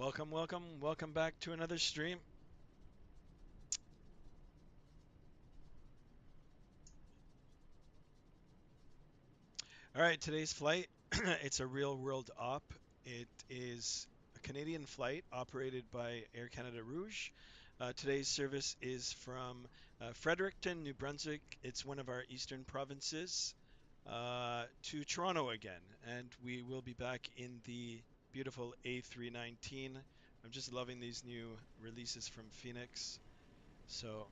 Welcome back to another stream. All right, today's flight, it's a real world op. It is a Canadian flight operated by Air Canada Rouge. Today's service is from Fredericton, New Brunswick. It's one of our eastern provinces to Toronto again. And we will be back in the beautiful A319. I'm just loving these new releases from Fenix. So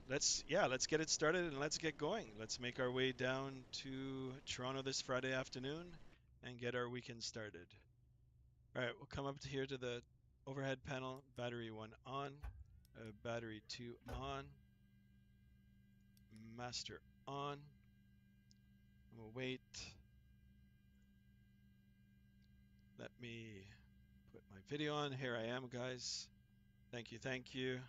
let's get it started and let's get going. Let's make our way down to Toronto this Friday afternoon and get our weekend started. All right, we'll come up to here to the overhead panel. Battery 1 on, battery 2 on, master on. We'll wait. Let me put my video on. Here I am, guys. Thank you, thank you.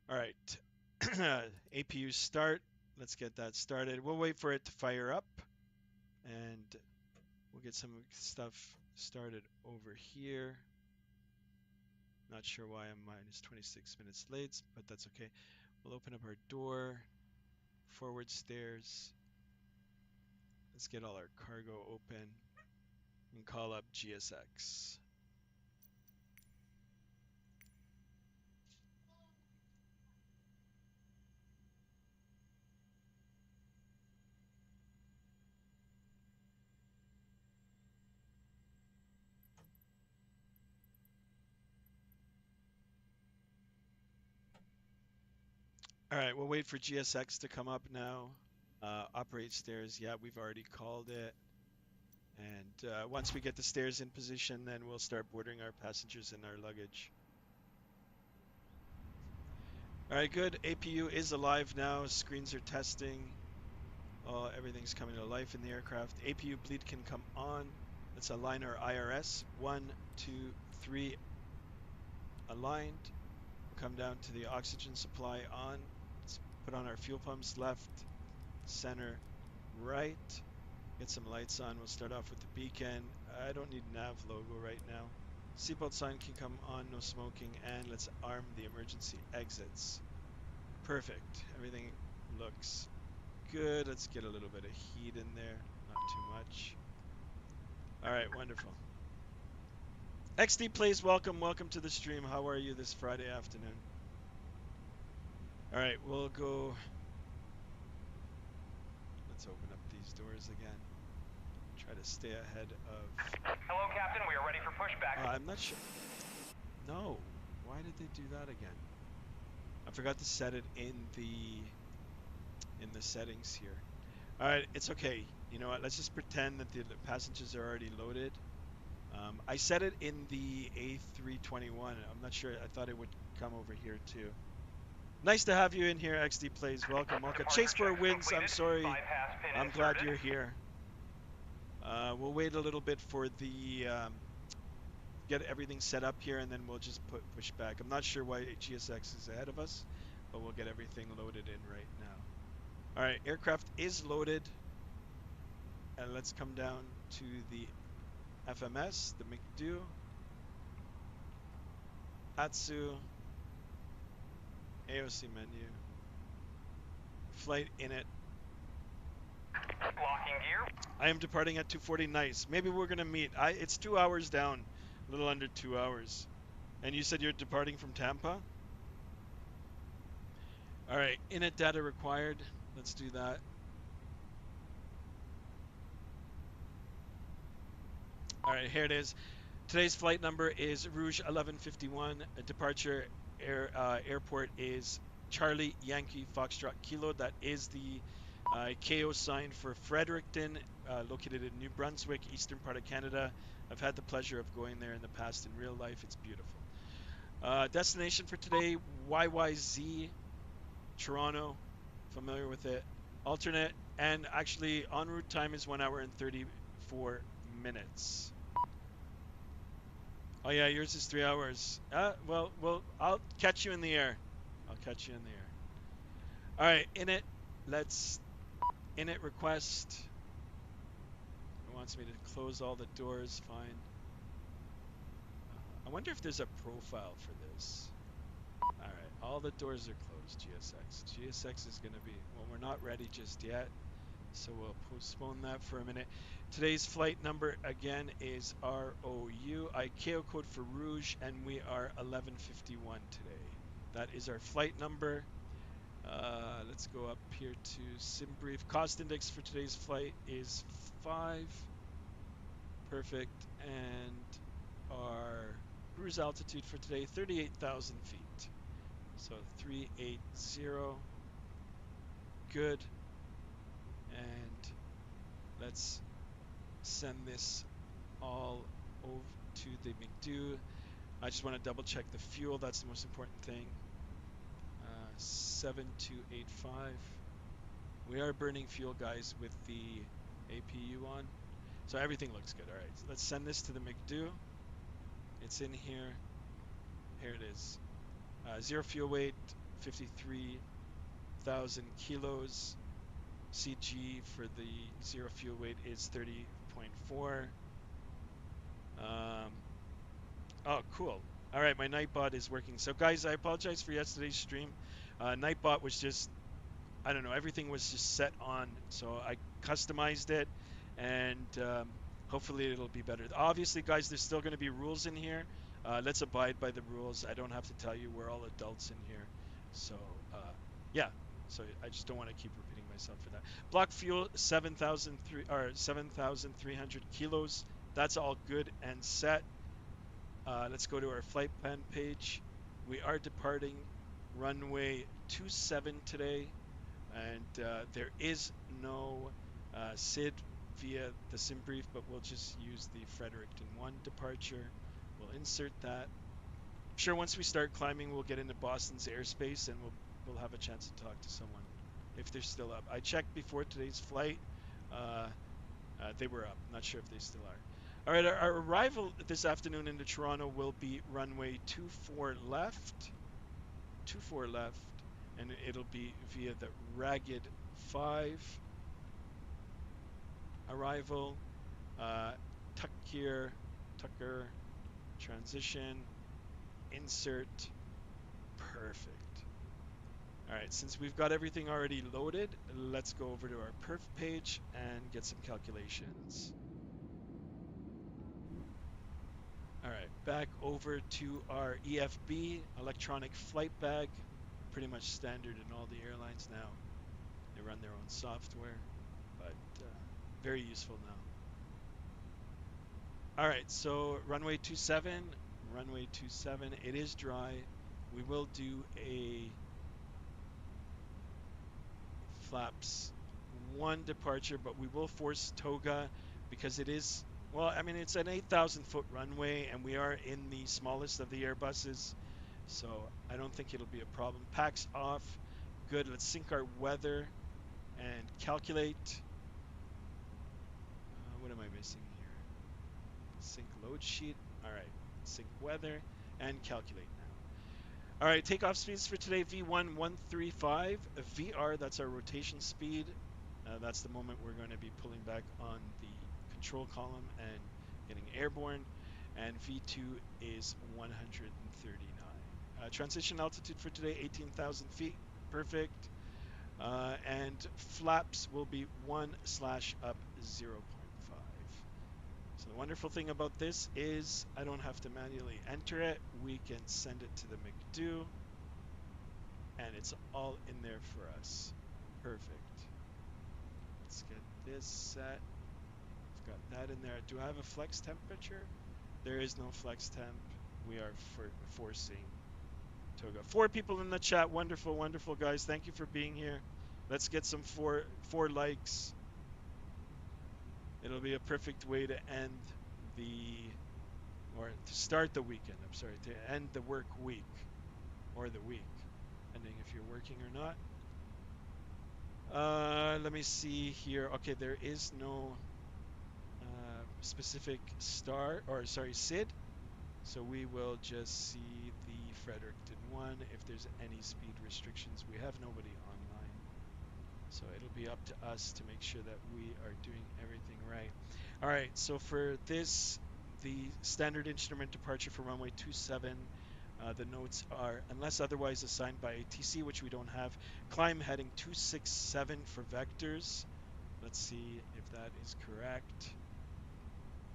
All right, APU start. Let's get that started. We'll wait for it to fire up and we'll get some stuff started over here. Not sure why I'm minus 26 minutes late, but that's okay. We'll open up our door, forward stairs. Let's get all our cargo open and call up GSX. All right, we'll wait for GSX to come up now. Operate stairs, yeah, we've already called it. And once we get the stairs in position, then we'll start boarding our passengers and our luggage. All right, good. APU is alive now. Screens are testing. Everything's coming to life in the aircraft. APU bleed can come on. Let's align our IRS. 1, 2, 3. Aligned. We'll come down to the oxygen supply on. Let's put on our fuel pumps. Left, center, right. Get some lights on. We'll start off with the beacon. I don't need nav logo right now. Seatbelt sign can come on. No smoking. And let's arm the emergency exits. Perfect. Everything looks good. Let's get a little bit of heat in there, not too much. All right, wonderful. XD Plays, welcome to the stream. How are you this Friday afternoon? All right, we'll go. Let's open up these doors again. Try to stay ahead of. Hello, Captain. We are ready for pushback. I'm not sure. No, why did they do that again? I forgot to set it in the settings here. All right, it's okay. You know what? Let's just pretend that the passengers are already loaded. I set it in the A321. I'm not sure. I thought it would come over here too. Nice to have you in here, XD Plays. Welcome. Chase for wins. I'm sorry. I'm glad you're here. We'll wait a little bit for the get everything set up here, and then we'll just push back. I'm not sure why GSX is ahead of us, but we'll get everything loaded in right now. All right, aircraft is loaded, and let's come down to the FMS, the McDo, Atsu, AOC menu, flight in it. Locking gear. I am departing at 2:40. Nice. Maybe we're gonna meet. It's 2 hours down, a little under 2 hours. And you said you're departing from Tampa? All right, init data required. Let's do that. All right, here it is. Today's flight number is Rouge 1151. Departure airport is Charlie Yankee Foxtrot Kilo. That is the KO sign for Fredericton, located in New Brunswick, eastern part of Canada. I've had the pleasure of going there in the past in real life. It's beautiful. Destination for today, YYZ, Toronto. Familiar with it. Alternate, and actually en route time is 1 hour and 34 minutes. Oh yeah, yours is 3 hours. Well, I'll catch you in the air. I'll catch you in the air. All right, init. Let's init request. wants me to close all the doors. Fine. I wonder if there's a profile for this. All right, all the doors are closed, GSX. GSX is going to be, well, we're not ready just yet, so we'll postpone that for a minute. Today's flight number again is ROU, ICAO code for Rouge, and we are 1151 today. That is our flight number. Let's go up here to SimBrief. Cost index for today's flight is 5. Perfect. And our cruise altitude for today, 38,000 feet. So 380. Good. And let's send this all over to the McDo. I just want to double check the fuel. That's the most important thing. 7285. We are burning fuel, guys, with the APU on. So everything looks good. All right, so let's send this to the McDo. It's in here. Here it is. Zero fuel weight, 53,000 kilos. CG for the zero fuel weight is 30.4. Oh, cool. All right, my Nightbot is working. So, guys, I apologize for yesterday's stream. Nightbot was just, I don't know, everything was just set on. So I customized it, and hopefully it'll be better. Obviously, guys, there's still going to be rules in here. Let's abide by the rules. I don't have to tell you, we're all adults in here. So, yeah. So I just don't want to keep repeating myself for that. Block fuel 7,300 kilos. That's all good and set. Let's go to our flight plan page. We are departing runway 27 today, and there is no SID via the SimBrief, but we'll just use the Fredericton-1 departure. We'll insert that. I'm sure once we start climbing, we'll get into Boston's airspace, and we'll have a chance to talk to someone if they're still up. I checked before today's flight. They were up. Not sure if they still are. All right, our arrival this afternoon into Toronto will be runway 24 left. 24 left, and it'll be via the Ragged 5 arrival. Tucker, transition, insert. Perfect. All right, since we've got everything already loaded, let's go over to our perf page and get some calculations. All right, back over to our EFB, electronic flight bag. Pretty much standard in all the airlines now. They run their own software, but very useful now. All right, so runway 27, it is dry. We will do a flaps 1 departure, but we will force toga because it is, well, I mean, it's an 8,000-foot runway, and we are in the smallest of the Airbuses, so I don't think it'll be a problem. Packs off. Good. Let's sync our weather and calculate. What am I missing here? Sync load sheet. All right. Sync weather and calculate now. All right. Takeoff speeds for today: V1 135. VR, that's our rotation speed. That's the moment we're going to be pulling back on the control column and getting airborne. And V2 is 139. Transition altitude for today, 18,000 feet. Perfect. And flaps will be 1/up 0.5. So the wonderful thing about this is I don't have to manually enter it. We can send it to the McDo, and it's all in there for us. Perfect. Let's get this set. I've got that in there. Do I have a flex temperature? There is no flex temp. We are forcing toga. 4 people in the chat. Wonderful, wonderful, guys. Thank you for being here. Let's get some four likes. It'll be a perfect way to end or to start the weekend. I'm sorry, to end the work week or the week, depending if you're working or not. Let me see here. Okay, there is no specific SID. So we will just see the Fredericton-1 if there's any speed restrictions. We have nobody online. So it'll be up to us to make sure that we are doing everything right. All right, so for this, the standard instrument departure for runway 27, the notes are, unless otherwise assigned by ATC, which we don't have, climb heading 267 for vectors. Let's see if that is correct.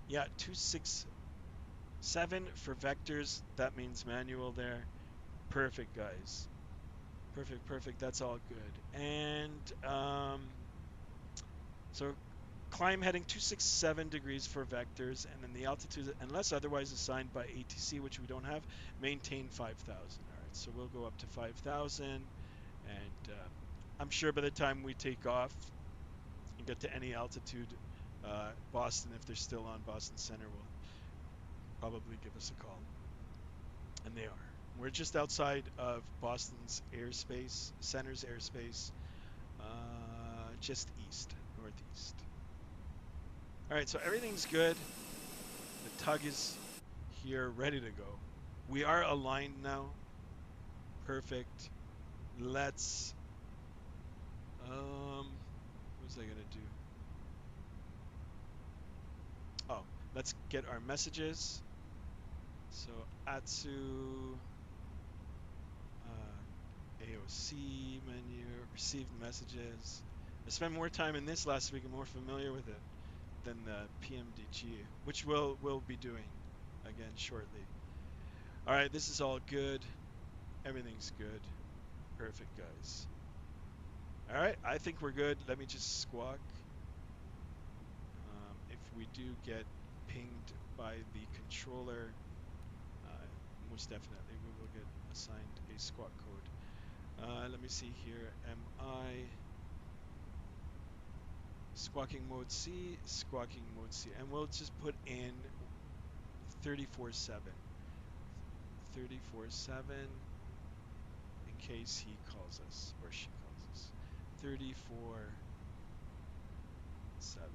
Yeah, 267 for vectors. That means manual there. Perfect, guys. Perfect, perfect. That's all good. And so climb heading 267 degrees for vectors, and then the altitude, unless otherwise assigned by ATC, which we don't have, maintain 5,000. All right, so we'll go up to 5,000, and I'm sure by the time we take off and get to any altitude, Boston, if they're still on Boston Center, will probably give us a call, and they are. We're just outside of Boston's airspace, center's airspace, just east, northeast. All right, so everything's good. The tug is here, ready to go. We are aligned now. Perfect. Let's, what was I gonna do? Oh, let's get our messages. So Atsu, AOC menu, received messages. I spent more time in this last week and more familiar with it than the PMDG, which we'll be doing again shortly. All right, this is all good. Everything's good. Perfect, guys. All right, I think we're good. Let me just squawk. If we do get pinged by the controller, uh, most definitely we will get assigned a squawk code. Let me see here. Am I squawking mode C? Squawking mode C. And we'll just put in 34/7. 34/7 in case he calls us or she calls us. 34/7.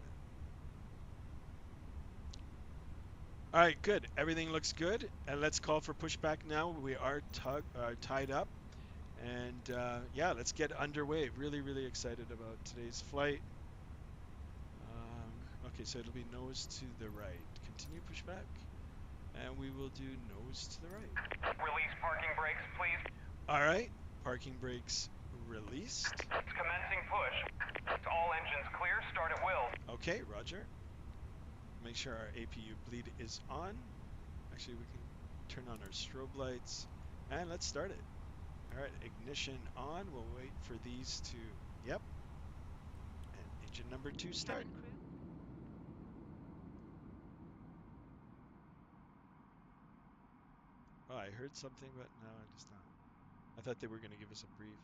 All right, good. Everything looks good. And let's call for pushback now. We are tied up. And yeah, let's get underway. Really, really excited about today's flight. Okay, so it'll be nose to the right. Continue pushback. And we will do nose to the right. Release parking brakes, please. All right, parking brakes released. Commencing push. All engines clear. Start at will. Okay, Roger. Make sure our APU bleed is on. Actually, we can turn on our strobe lights. And let's start it. All right, ignition on. We'll wait for these to, yep. And engine number 2 start. Oh, I heard something, but no, I just not. I thought they were going to give us a brief.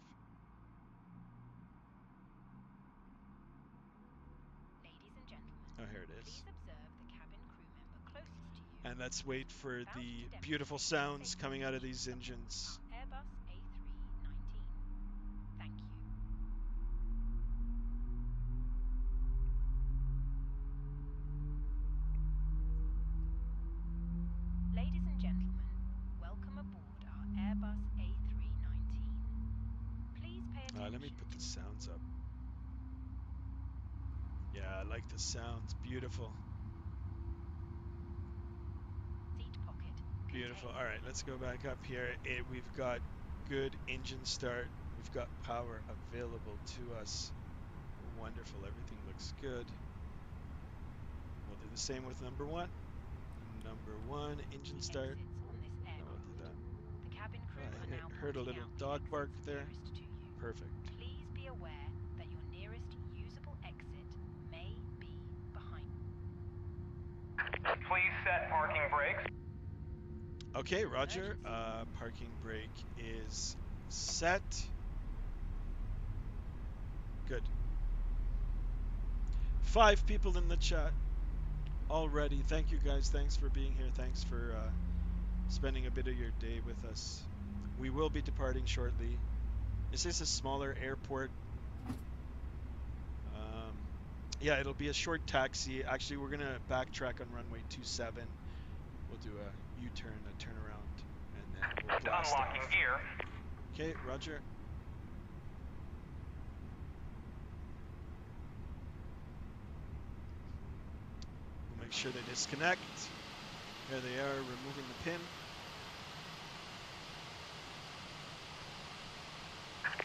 Ladies and gentlemen, oh, here it is. Please observe the cabin crew member closest to you. And let's wait for the beautiful sounds coming out of these engines. Airbus A319. Thank you. Ladies and gentlemen, welcome aboard our Airbus A319. Please pay attention. Let me put the sounds up. Yeah, I like the sounds. Beautiful. Seat pocket. Beautiful. All right, let's go back up here. We've got good engine start. We've got power available to us. Wonderful. Everything looks good. We'll do the same with number 1. Number 1, engine start. And we'll do that. The cabin crew are now heard a little dog bark there. Perfect. Please be aware that your nearest usable exit may be behind. Please set parking brakes. Okay, Roger. Parking brake is set. Good. 5 people in the chat already. Thank you guys. Thanks for being here. Thanks for spending a bit of your day with us. We will be departing shortly. Is this a smaller airport? Yeah, it'll be a short taxi. Actually, we're going to backtrack on runway 27. We'll do a U-turn, a turnaround, and then we'll blast Unlocking off. gear. Okay, Roger. sure they disconnect. There they are, removing the pin.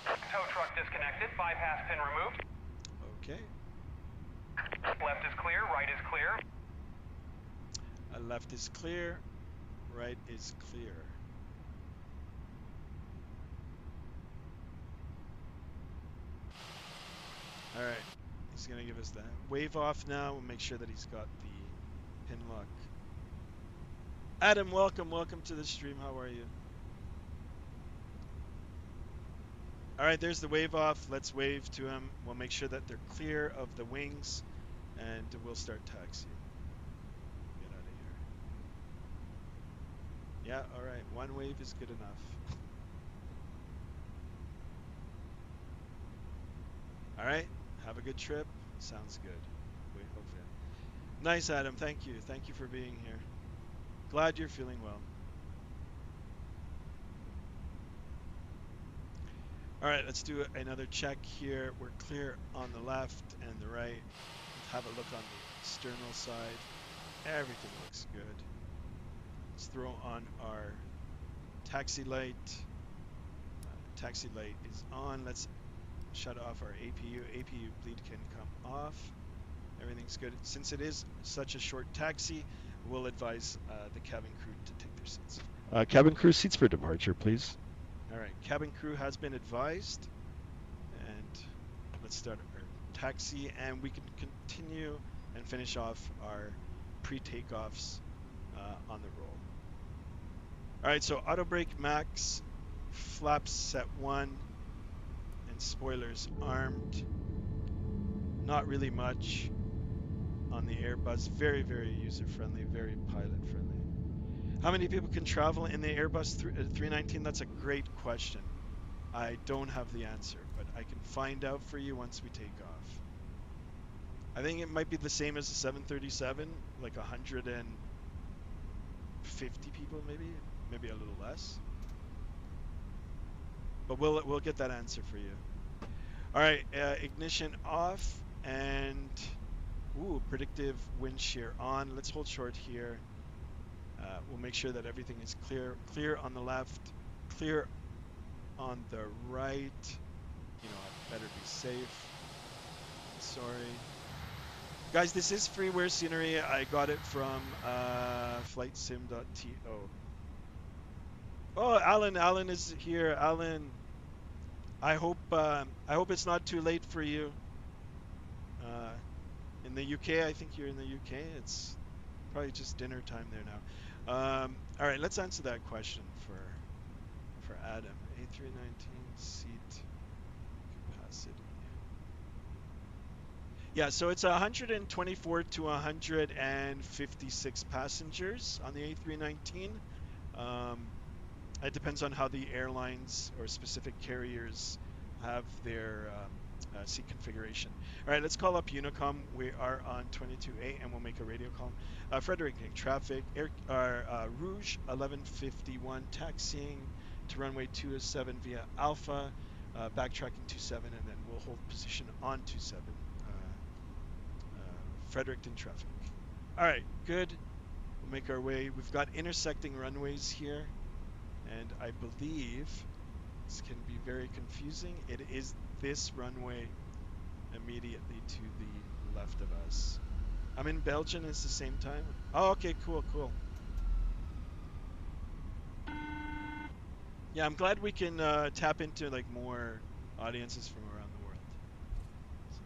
Tow truck disconnected. Bypass pin removed. Okay. Left is clear. Right is clear. Left is clear. Right is clear. All right. He's going to give us that. Wave off now. We'll make sure that he's got the pin lock. Adam, welcome. Welcome to the stream. How are you? All right, there's the wave off. Let's wave to him. We'll make sure that they're clear of the wings, and we'll start taxiing. Get out of here. Yeah, all right. One wave is good enough. All right. Have a good trip. Sounds good. Wait, hopefully. Nice, Adam. Thank you. Thank you for being here. Glad you're feeling well. All right, let's do another check here. We're clear on the left and the right. Let's have a look on the external side. Everything looks good. Let's throw on our taxi light. Taxi light is on. Let's shut off our APU. APU bleed can come off. Everything's good. Since it is such a short taxi, we'll advise the cabin crew to take their seats. Cabin crew seats for departure, please. All right, cabin crew has been advised, and let's start our taxi, and we can continue and finish off our pre-takeoffs on the roll. All right, so auto brake max, flaps set 1, and spoilers armed. Not really much on the Airbus. Very, very user-friendly, very pilot-friendly. How many people can travel in the Airbus 319? That's a great question. I don't have the answer, but I can find out for you once we take off. I think it might be the same as the 737, like 150 people maybe a little less. But we'll get that answer for you. All right, ignition off, and predictive wind shear on. Let's hold short here. We'll make sure that everything is clear. Clear on the left, clear on the right. You know, I better be safe. Sorry. Guys, this is freeware scenery. I got it from flightsim.to. Oh, Alan is here. Alan, I hope it's not too late for you. In the UK, I think you're in the UK. It's probably just dinner time there now. All right, let's answer that question for Adam. A319 seat capacity. Yeah, so it's 124 to 156 passengers on the A319. It depends on how the airlines or specific carriers have their seat configuration. All right, let's call up Unicom. We are on 22A, and we'll make a radio call. Fredericton traffic, Rouge 1151, taxiing to runway 27 via Alpha, backtracking 27, and then we'll hold position on 27. Fredericton traffic. All right, good. We'll make our way. We've got intersecting runways here, and I believe this can be very confusing. It is this runway immediately to the left of us. I'm in Belgium. It's the same time. Oh, okay, cool. Yeah, I'm glad we can tap into like more audiences from around the world. So,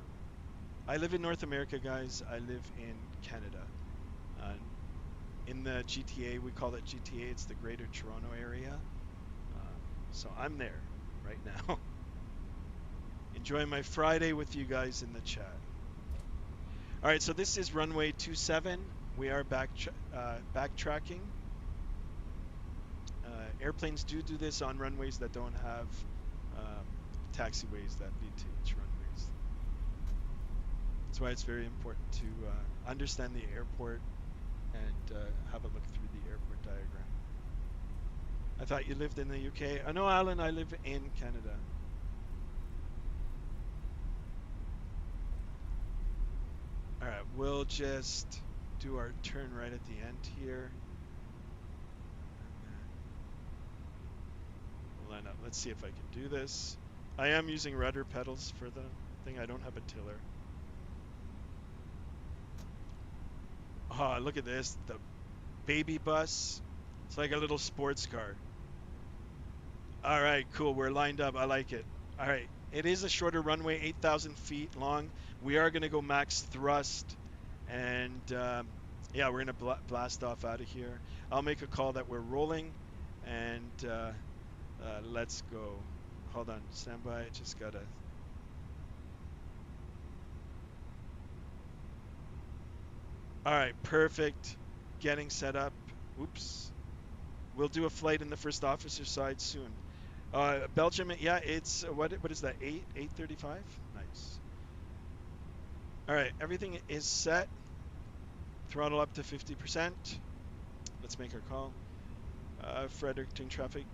I live in North America, guys. I live in Canada. In the GTA, we call it GTA. It's the Greater Toronto Area. So I'm there right now. Enjoying my Friday with you guys in the chat. All right, so this is runway 27. We are backtracking. Airplanes do this on runways that don't have taxiways that lead to each runways. That's why it's very important to understand the airport and have a look through the airport diagram. I thought you lived in the UK. Oh, no, Alan, I live in Canada. All right, we'll just do our turn right at the end here. And then we'll line up. Let's see if I can do this. I am using rudder pedals for the thing. I don't have a tiller. Oh, look at this. The baby bus. It's like a little sports car. All right, cool. We're lined up. I like it. All right. It is a shorter runway, 8,000 feet long. We are going to go max thrust. And yeah, we're going to blast off out of here. I'll make a call that we're rolling. And let's go. Hold on. Stand by. Just got to. All right. Perfect. Getting set up. Oops. We'll do a flight in the first officer side soon. Belgium, yeah, it's what is that? 8:35? Nice. All right, everything is set. Throttle up to 50%. Let's make our call. Fredericton traffic,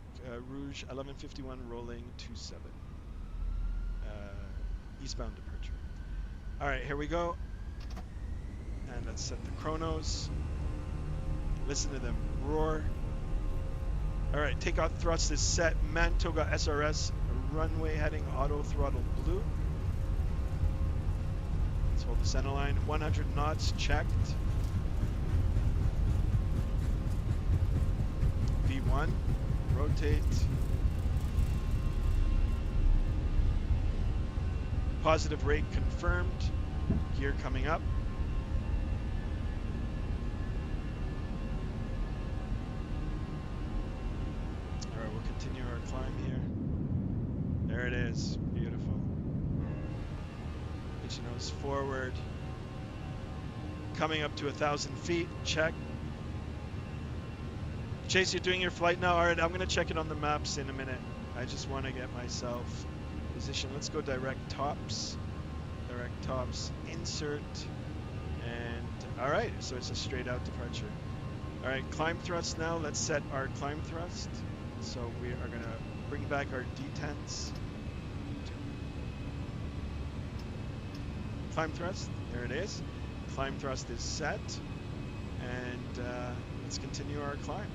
Rouge 1151 rolling 27. Eastbound departure. All right, here we go. And let's set the chronos. Listen to them roar. All right, takeoff thrust is set. Manitoga SRS, runway heading auto throttle blue. Let's hold the center line. 100 knots checked. V1, rotate. Positive rate confirmed. Gear coming up. All right, we'll continue our climb here. There it is, beautiful. Pitch your nose forward. Coming up to 1,000 feet, check. Chase, you're doing your flight now? All right, I'm gonna check it on the maps in a minute. I just wanna get myself positioned. Let's go direct tops. Direct tops, insert, and all right, so it's a straight out departure. All right, climb thrust now. Let's set our climb thrust. So we are gonna bring back our detents. Climb thrust, there it is. Climb thrust is set, and let's continue our climb.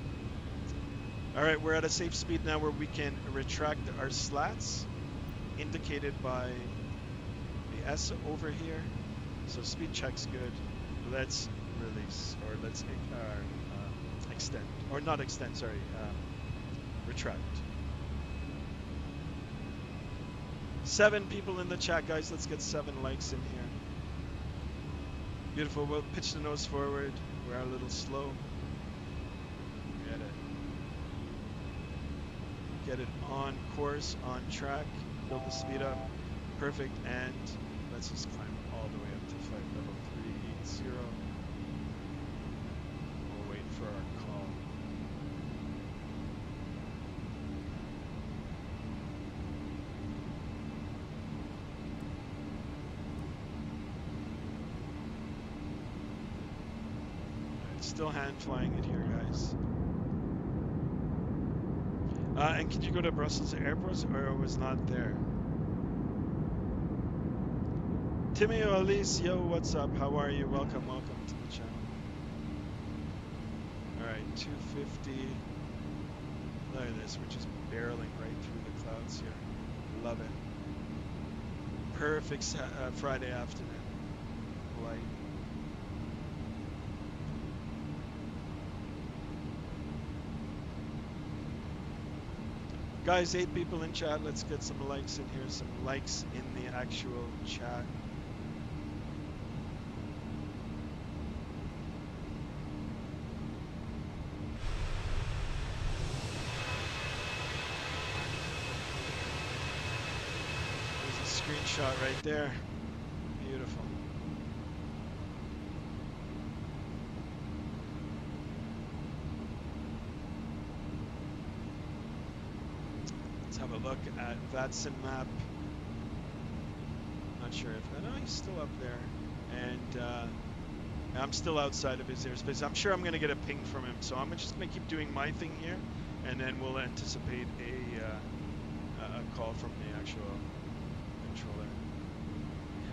All right, we're at a safe speed now where we can retract our slats, indicated by the S over here. So speed check's good. Let's release, or let's extend, or not extend, sorry, retract. 7 people in the chat, guys. Let's get 7 likes in here. Beautiful. We'll pitch the nose forward. We're a little slow. Get it on course, on track. Build the speed up. Perfect. And let's just climb all the way up to flight level 380. We'll wait for our call. Still hand flying it here, guys. And can you go to Brussels Airport, or it was not there? Timmy Elise, yo, what's up? How are you? Welcome to the channel. All right, 250. Look at this, we're just barreling right through the clouds here. Love it. Perfect Friday afternoon. Light. Guys, 8 people in chat. Let's get some likes in here. Some likes in the actual chat. There's a screenshot right there. Beautiful. Have a look at VATSIM map. Not sure if no, he's still up there, and I'm still outside of his airspace. I'm sure I'm going to get a ping from him, so I'm just going to keep doing my thing here, and then we'll anticipate a call from the actual controller.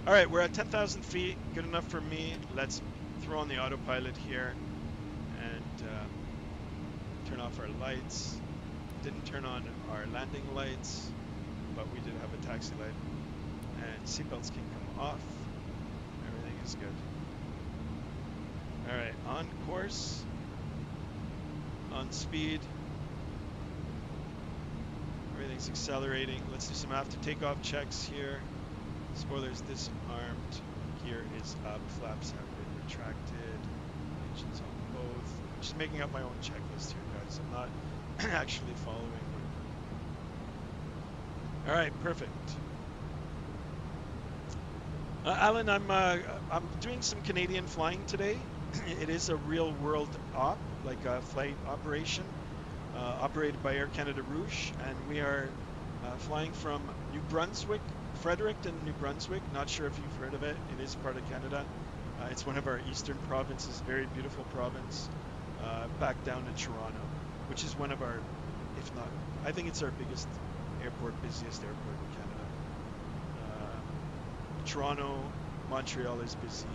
All right, we're at 10,000 feet. Good enough for me. Let's throw on the autopilot here and turn off our lights. Didn't turn on our landing lights, but we did have a taxi light. And seatbelts can come off. Everything is good. All right, on course, on speed. Everything's accelerating. Let's do some after takeoff checks here. Spoilers disarmed. Gear is up. Flaps have been retracted. Engines on both. I'm just making up my own checklist here, guys. I'm not actually following one. All right, perfect. Alan, I'm doing some Canadian flying today. It is a real world op, like a flight operation, operated by Air Canada Rouge, and we are flying from New Brunswick, Fredericton, New Brunswick. Not sure if you've heard of it. It is part of Canada. It's one of our eastern provinces, very beautiful province. Back down to Toronto, which is one of our, if not, I think it's our biggest airport, busiest airport in Canada. Toronto, Montreal is busy,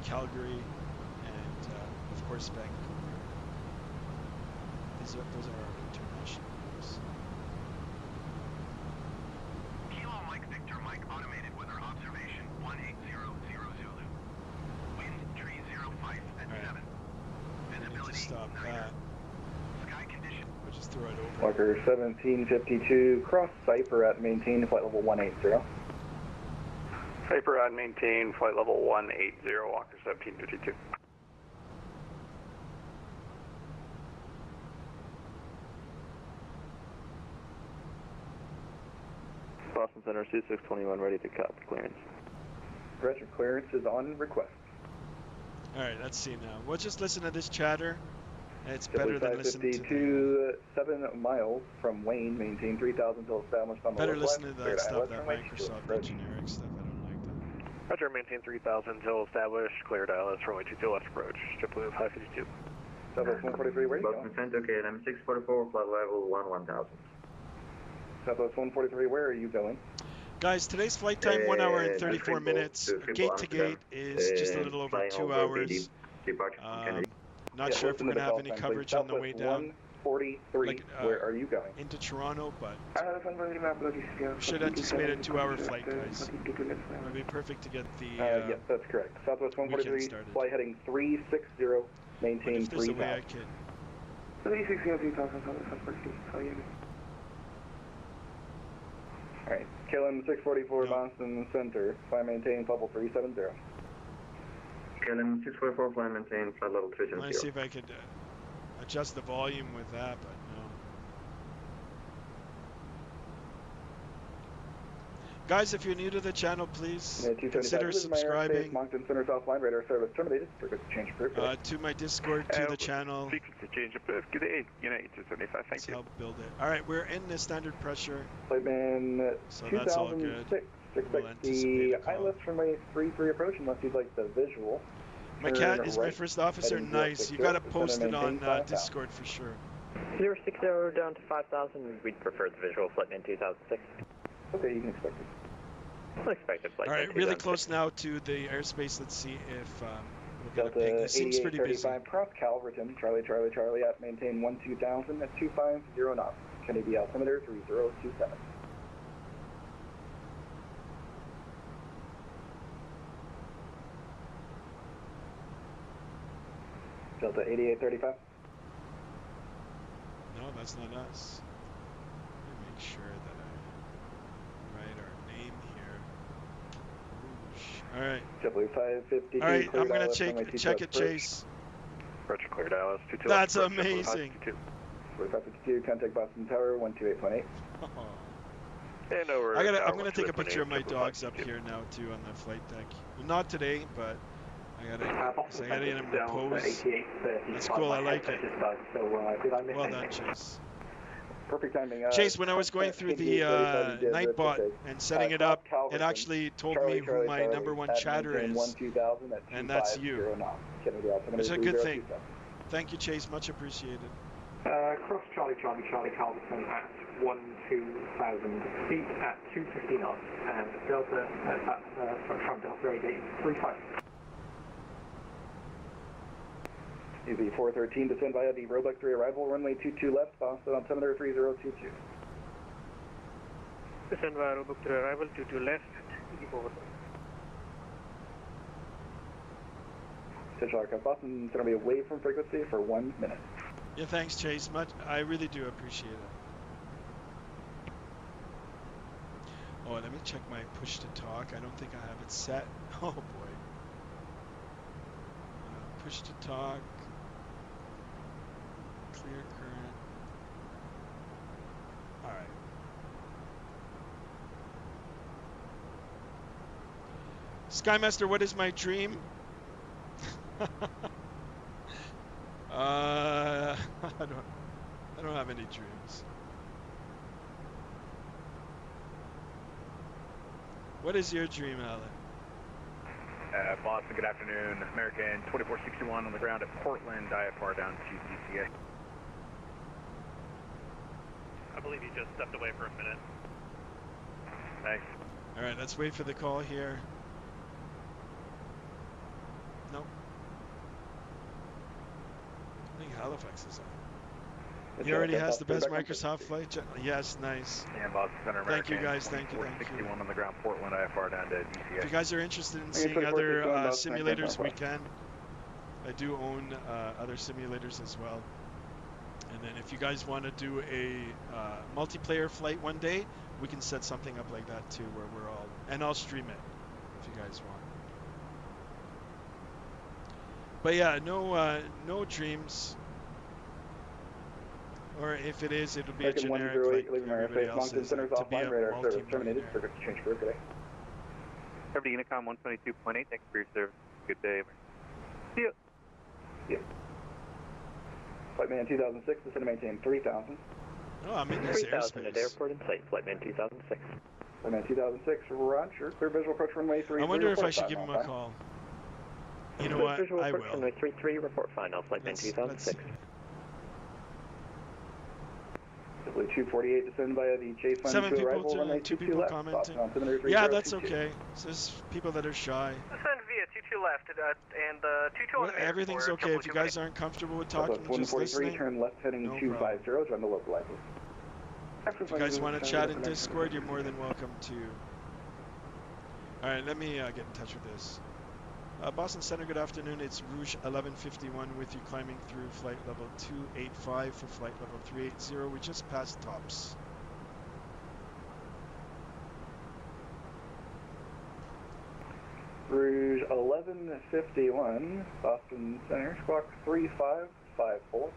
Calgary, and of course Vancouver. Those are our international airports. Kilo Mike Victor Mike automated weather observation 180 Zulu. Wind tree 05 at 7. I need to Visibility stop 9. that. Sky condition. We'll just throw it over. Walker 1752, cross Cypher at maintain flight level 180. Cypher at maintain flight level 180, Walker 1752. Boston Center 2621 ready to copy clearance. Roger, clearance is on request. All right, let's see now. We'll just listen to this chatter. It's better than listening to 7 miles from Wayne, maintain 3000 until established on the better left. listen to that stuff, that Microsoft, that generic stuff. I don't like that. Roger, maintain 3000 until established. Clear ILS runway 22 left approach. JetBlue 552. Southwest 143, where are you Boston going? Center KLM 644, flight level 1000. Southwest 143, where are you going? Guys, today's flight time 1 hour and 34 minutes. Gate to gate is just a little over 2 hours. Not sure if we're going to have any coverage on the way down. 143, Like, where are you going? Into Toronto, but we should anticipate a 2-hour flight, guys. It would be perfect to get the yes, that's correct. Southwest 143, started. flight heading 360, but maintain if there's a way I 3000. can. 360, Alright, KLM 644 No. Boston Center, fly maintain level 370. KLM 644, flight maintain flight level I want to see 370. if I could adjust the volume with that, but no. Guys, if you're new to the channel, please consider subscribing Moncton Center South Line, radar service terminated. Change of group. to my Discord, to the channel. Frequency change of good day, United 275, Let's thank you. help build it. All right, we're in the standard pressure, Flightman so that's all good. 2006. We'll Expect anticipate the a call. ILS runway 33 approach unless you'd like the visual. My Turn cat is my right, first officer. heading Nice. You 060, got to descend post and it on maintain 5000. Discord for sure. 060 down to 5000. We'd prefer the visual flight in 2006. Okay, you can expect it. Unexpected flight. All right, really close now to the airspace. Let's see if we'll get a ping. Delta It seems pretty busy. 8835 cross Calverton, Charlie at maintain 12000 at 250 knots. Kennedy altimeter 3027. Delta 8835. No, that's not us. Let me make sure that I write our name here. All right. JetBlue 552. All right, I'm cleared going ILS to runway check 22 it, approach. Chase. Roger, cleared ILS 22 That's left approach, JetBlue amazing. 552. JetBlue 552, contact Boston Tower 128.8. And over. I'm gonna take a picture of my dogs up here now too on the flight deck. Well, not today, but I gotta get them to pose. That's cool. I like it. Well done, Chase. Perfect timing. Chase, when I was going through the Nightbot and setting it up, it actually told me who my #1 chatter is, and that's you. It's a good thing. Thank you, Chase. Much appreciated. Cross Charlie Calverton at 12,000 feet at 250 knots, and Delta from Delta 8835. Easy 413, descend via the Roebuck 3 arrival, runway 22 left, Boston altimeter 3022. Descend via Roebuck 3 arrival, 22 left, easy 4. Central Aircraft Boston is going to be away from frequency for 1 minute. Yeah, thanks, Chase. I really do appreciate it. Oh, let me check my push to talk. I don't think I have it set. Oh boy. Push to talk. Clear current. All right. Skymaster, what is my dream? I don't have any dreams. What is your dream, Alan? Boston, good afternoon. American 2461 on the ground at Portland, IFR down to DCA. I believe you just stepped away for a minute. Thanks. All right, let's wait for the call here. Nope. I think Halifax is on. He already has the best Microsoft flight. Yes, nice. And Boston Center, Thank you American guys. Thank you. 61 on the ground, Portland, IFR down to DCA. If you guys are interested in seeing other simulators, we can. I do own other simulators as well. And then if you guys want to do a multiplayer flight one day, we can set something up like that too, where we're all, and I'll stream it if you guys want. But yeah, no dreams. Or if it is, it'll be a generic like everybody else's, like, to be a terminated. Forgot to change crew today. Every Unicom 122.8, thank you for your service. Good day. See ya. Yep. Flightman 2006, descend to maintain 3000. Oh, I'm in this 3000 at airspace. airport in sight, Flightman 2006. Flightman 2006, roger. Clear visual approach runway 33. I wonder if I should give him a call. You know what? Visual I approach will. runway 33, report final, Flightman 2006. Simply 248, descend via the Chase Line 7 to people, arrival, runway 2 22 people left. commenting. Yeah, that's okay. So there's people that are shy. Descend via 22 left and 22 on the Everything's okay. If you guys aren't comfortable with talking, just 143, listening. turn left heading No 250, join the localizers. If you guys want to chat in Discord, you're more than welcome to. Alright, let me get in touch with this. Boston Center, good afternoon. It's Rouge 1151 with you, climbing through flight level 285 for flight level 380. We just passed tops. Rouge 1151, Boston Center, squawk 3554.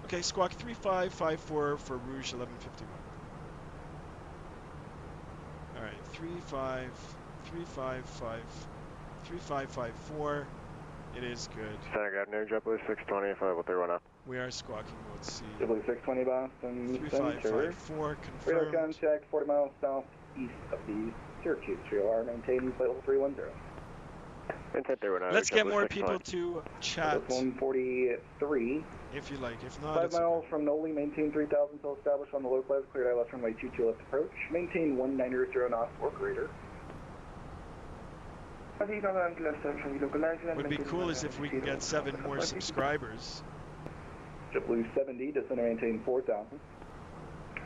Okay, squawk 3554 for Rouge 1151. Alright, 3554. It is good. Center, good afternoon, JetBlue 620, with the run up. We are squawking mode C. JetBlue 620 Boston 3554, Center. Radar confirmed. contact 40 miles southeast of the Syracuse 3OR, maintaining flight level 310. Let's get more people to chat. 143. If you like. If not, 5 it's miles okay. from Noli, maintain 3000 until established on the localized, cleared ILS runway 22 left approach. Maintain 190 knots or greater. Would be cool is if we can get 7 more subscribers. JetBlue 70, descend to maintain 4000.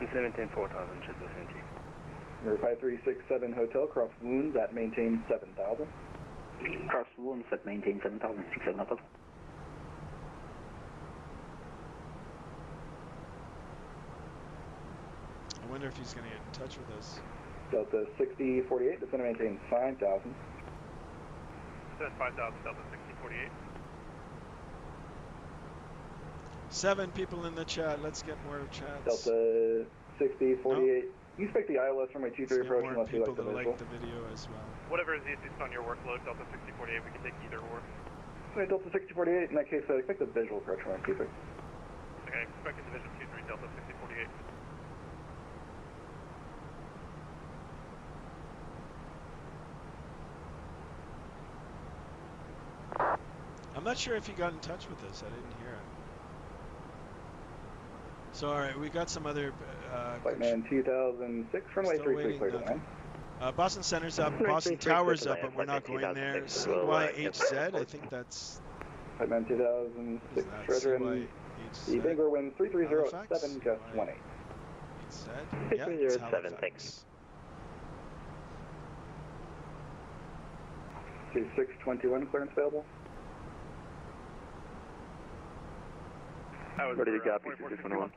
Descend maintain 4000, JetBlue 70. Number 5367 Hotel, cross wounds at maintain 7000. Cross wounds at maintain 7000, 67. I wonder if he's going to get in touch with us. Delta 6048, descend to maintain 5000. Descend 5000, Delta 6048. 7 people in the chat. Let's get more chats. Delta 6048. You expect the ILS from my 23 approach unless you like the visual. Like the video as well. Whatever is easiest on your workload, Delta 6048, we can take either or. Okay, Delta 6048, in that case, I expect the visual approach from my keeper. Okay, expected division 23, Delta 6048. I'm not sure if he got in touch with us. I didn't hear him. So, alright, we got some other... Flightman 2006, runway 33, clear to land. Boston Center's up, Boston Tower's up, but we're not going there. CYHZ, I think that's Flightman 2006, That Roger, and the Bangor wind 3307, gust 18. Yeah, it's Halifax. 2621, clearance available. Ready to copy, 2621.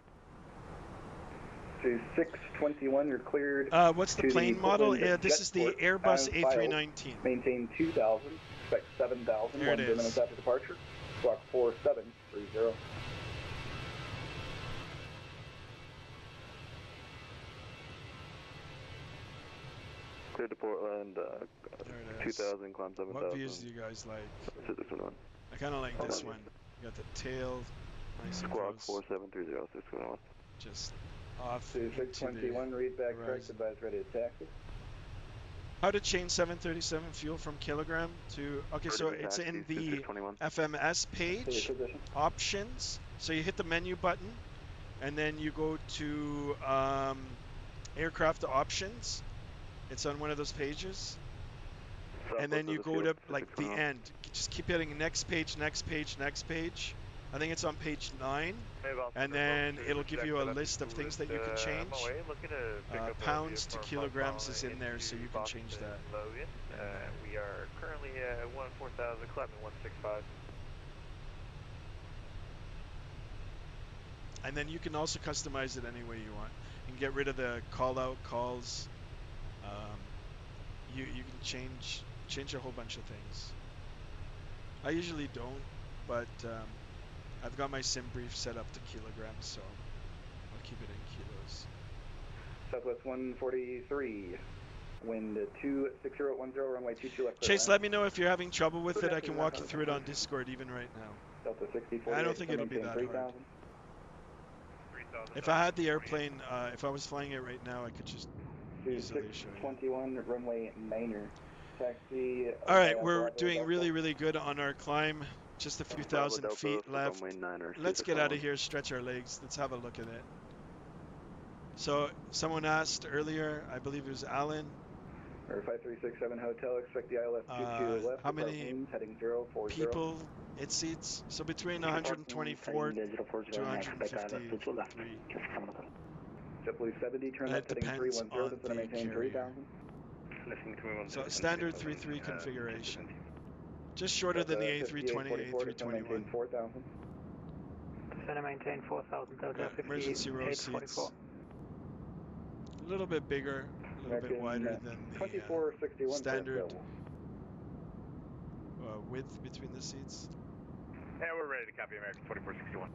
2621, you're cleared. What's the plane model? This is the Airbus A319. Maintain 2000, expect 7000, there 1 minutes after departure. Squawk 4730. Clear to Portland, 2000, climb 7000. What views do you guys like? I kind of like this one. You got the tail, nice and Squawk close. 4730, 621. Just off 2621, read back correct, advise ready to taxi. How to change 737 fuel from kilogram to, okay, so it's in the FMS page, options. So you hit the menu button, and then you go to aircraft options. It's on one of those pages. And then you go to like the end. You just keep hitting next page, next page, next page. I think it's on page 9. And then it'll give you a list of things that you can change. Pounds to kilograms is in there, so you can change that. We are currently at 14,000, climbing 165. And then you can also customize it any way you want. You can get rid of the call-out calls. You can change a whole bunch of things. I usually don't, but I've got my sim brief set up to kilograms, so I'll keep it in kilos. Southwest 143, wind 26010, runway 22 left. Chase, let me know if you're having trouble with it. I can walk you through it on Discord even right now. Delta 60, I don't think it'll be that hard. If I had the airplane, if I was flying it right now, I could just easily show you. 21, runway 9er. Taxi. All right, we're doing really, really good on our climb. Just a few thousand feet left. Let's get out of here, stretch our legs. Let's have a look at it. So someone asked earlier, I believe it was Alan. 5367 hotel, expect the ILS 22 left. How many heading 040. people it seats? So between 124 to 153. JetBlue 70, turn left heading 310, to maintain 3000. So standard 3-3 configuration. Just shorter than the A320, A321. 4000. Center maintain 4000, Delta 58, emergency row seats. A little bit bigger, a little bit wider than the standard width between the seats. Yeah, we're ready to copy American 2461.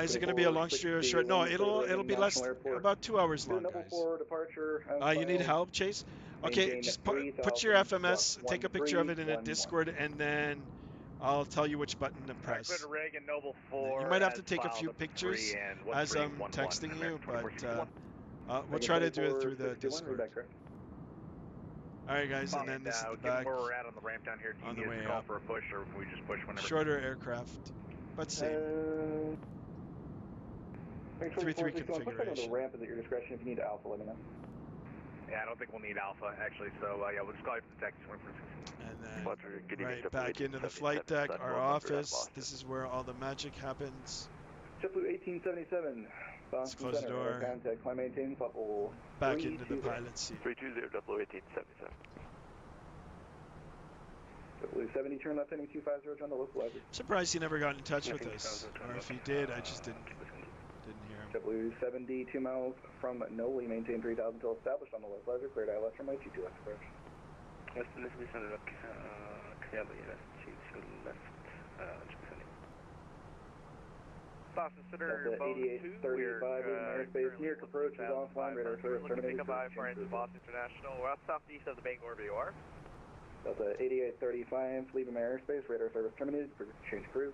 Is it going to be a long street or short? No, it'll be less, about 2 hours long, guys. You need help, Chase? Okay, just put your FMS, take a picture of it in a Discord, and then I'll tell you which button to press. You might have to take a few pictures as I'm texting you, but we'll try to do it through the Discord. Alright guys, and then this is the back where we're at on the ramp down here. on the way call up. for a push, or we just push whenever. Shorter aircraft, but same. 3-3 configuration. The ramp is at your discretion. If you need alpha, let me know. Yeah, I don't think we'll need alpha actually, so yeah, we'll just call you for the taxi 2461. And then right back into the flight deck, our office. This is where all the magic happens. JetBlue 1877. Let's close the door. Contact, climb maintain, level back into the pilot seat. 320, JetBlue 1877. JetBlue 70, turn left heading 250, on the localizer. Surprised he never got in touch with us, or if he did, I just didn't hear him. JetBlue 70, 2 miles from Noli, maintain 3000 until established on the localizer. Cleared ILS from my 22 left approach. Western distribution left, clear the left, left, Boston Center, Bone 2, we're airspace here, approach is offline, radar service terminated. Pick up by Friends Boston International, we're southeast of the Bangor VOR. Delta 8835, leaving my airspace, radar service terminated, change crew.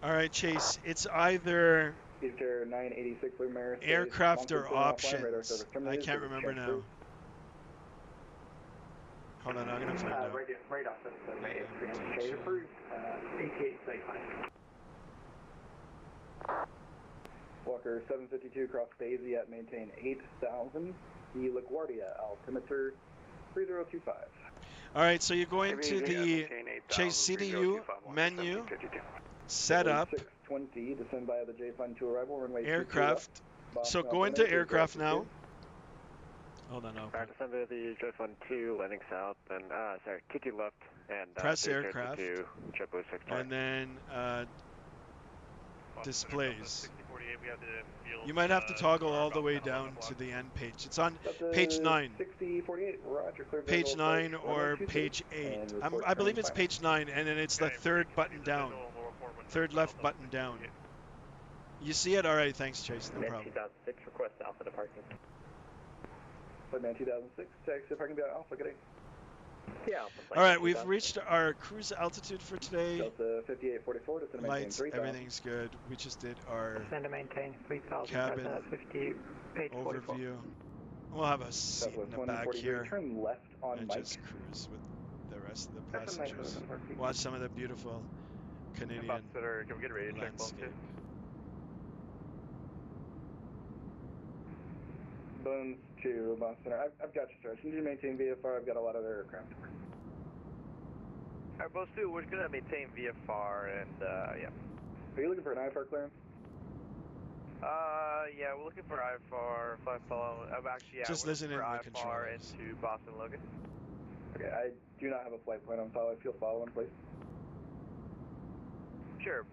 Alright Chase, it's either Easter 986, leaving my airspace, aircraft or options. I can't remember now. Hold on, I'm going to find out. Radar system is approved, 8835. Walker 752, cross Daisy at maintain 8000. The LaGuardia altimeter 3025. All right, so you go into Aviation, the maintain 8,000, Chase CDU 3025, menu, 1752. setup, 620, descend by the J Fund to arrival, runway 22 aircraft. left. So Boston go into altimeter, aircraft 3062. now. Hold on, I'll put- Descend by the J Fund 2, landing south, and, sorry, 22 left, and, press 3002, aircraft, JetBlue 6 and then displays. You might have to toggle all the way down to the end page. It's on page 9. 6048, roger, clear Page visual 9 approach, or runway 23, page 8. and report I believe turning it's final. page 9, and then it's the third button down. Third left button down. You see it? All right, thanks, Chase. No Man problem. 2006, request Alpha departing. Flightman 2006, taxi parking beyond Alpha, good day. Yeah, Alpha. All right, we've reached our cruise altitude for today. Delta 5844, descend and maintain Lights, 3000. everything's good. We just did our Descend and maintain 3000, cabin 5844. overview. We'll have a seat in the back 143, here turn left on and Mike. just cruise with the rest of the That's a nice passengers. one. Watch some of the beautiful Canadian Ambassador, can we get ready to check bones landscape. too? Bones to Boston. I've got you, sir. As soon as you maintain VFR, I've got a lot of other aircraft. Alright, Bones 2, we're gonna maintain VFR and, yeah. Are you looking for an IFR clearance? Yeah, we're looking for IFR, flight follow. Actually, yeah, Just we're listen looking for in the IFR controls. into Boston Logan. Okay, I do not have a flight plan on file. If you'll follow in place. Sure.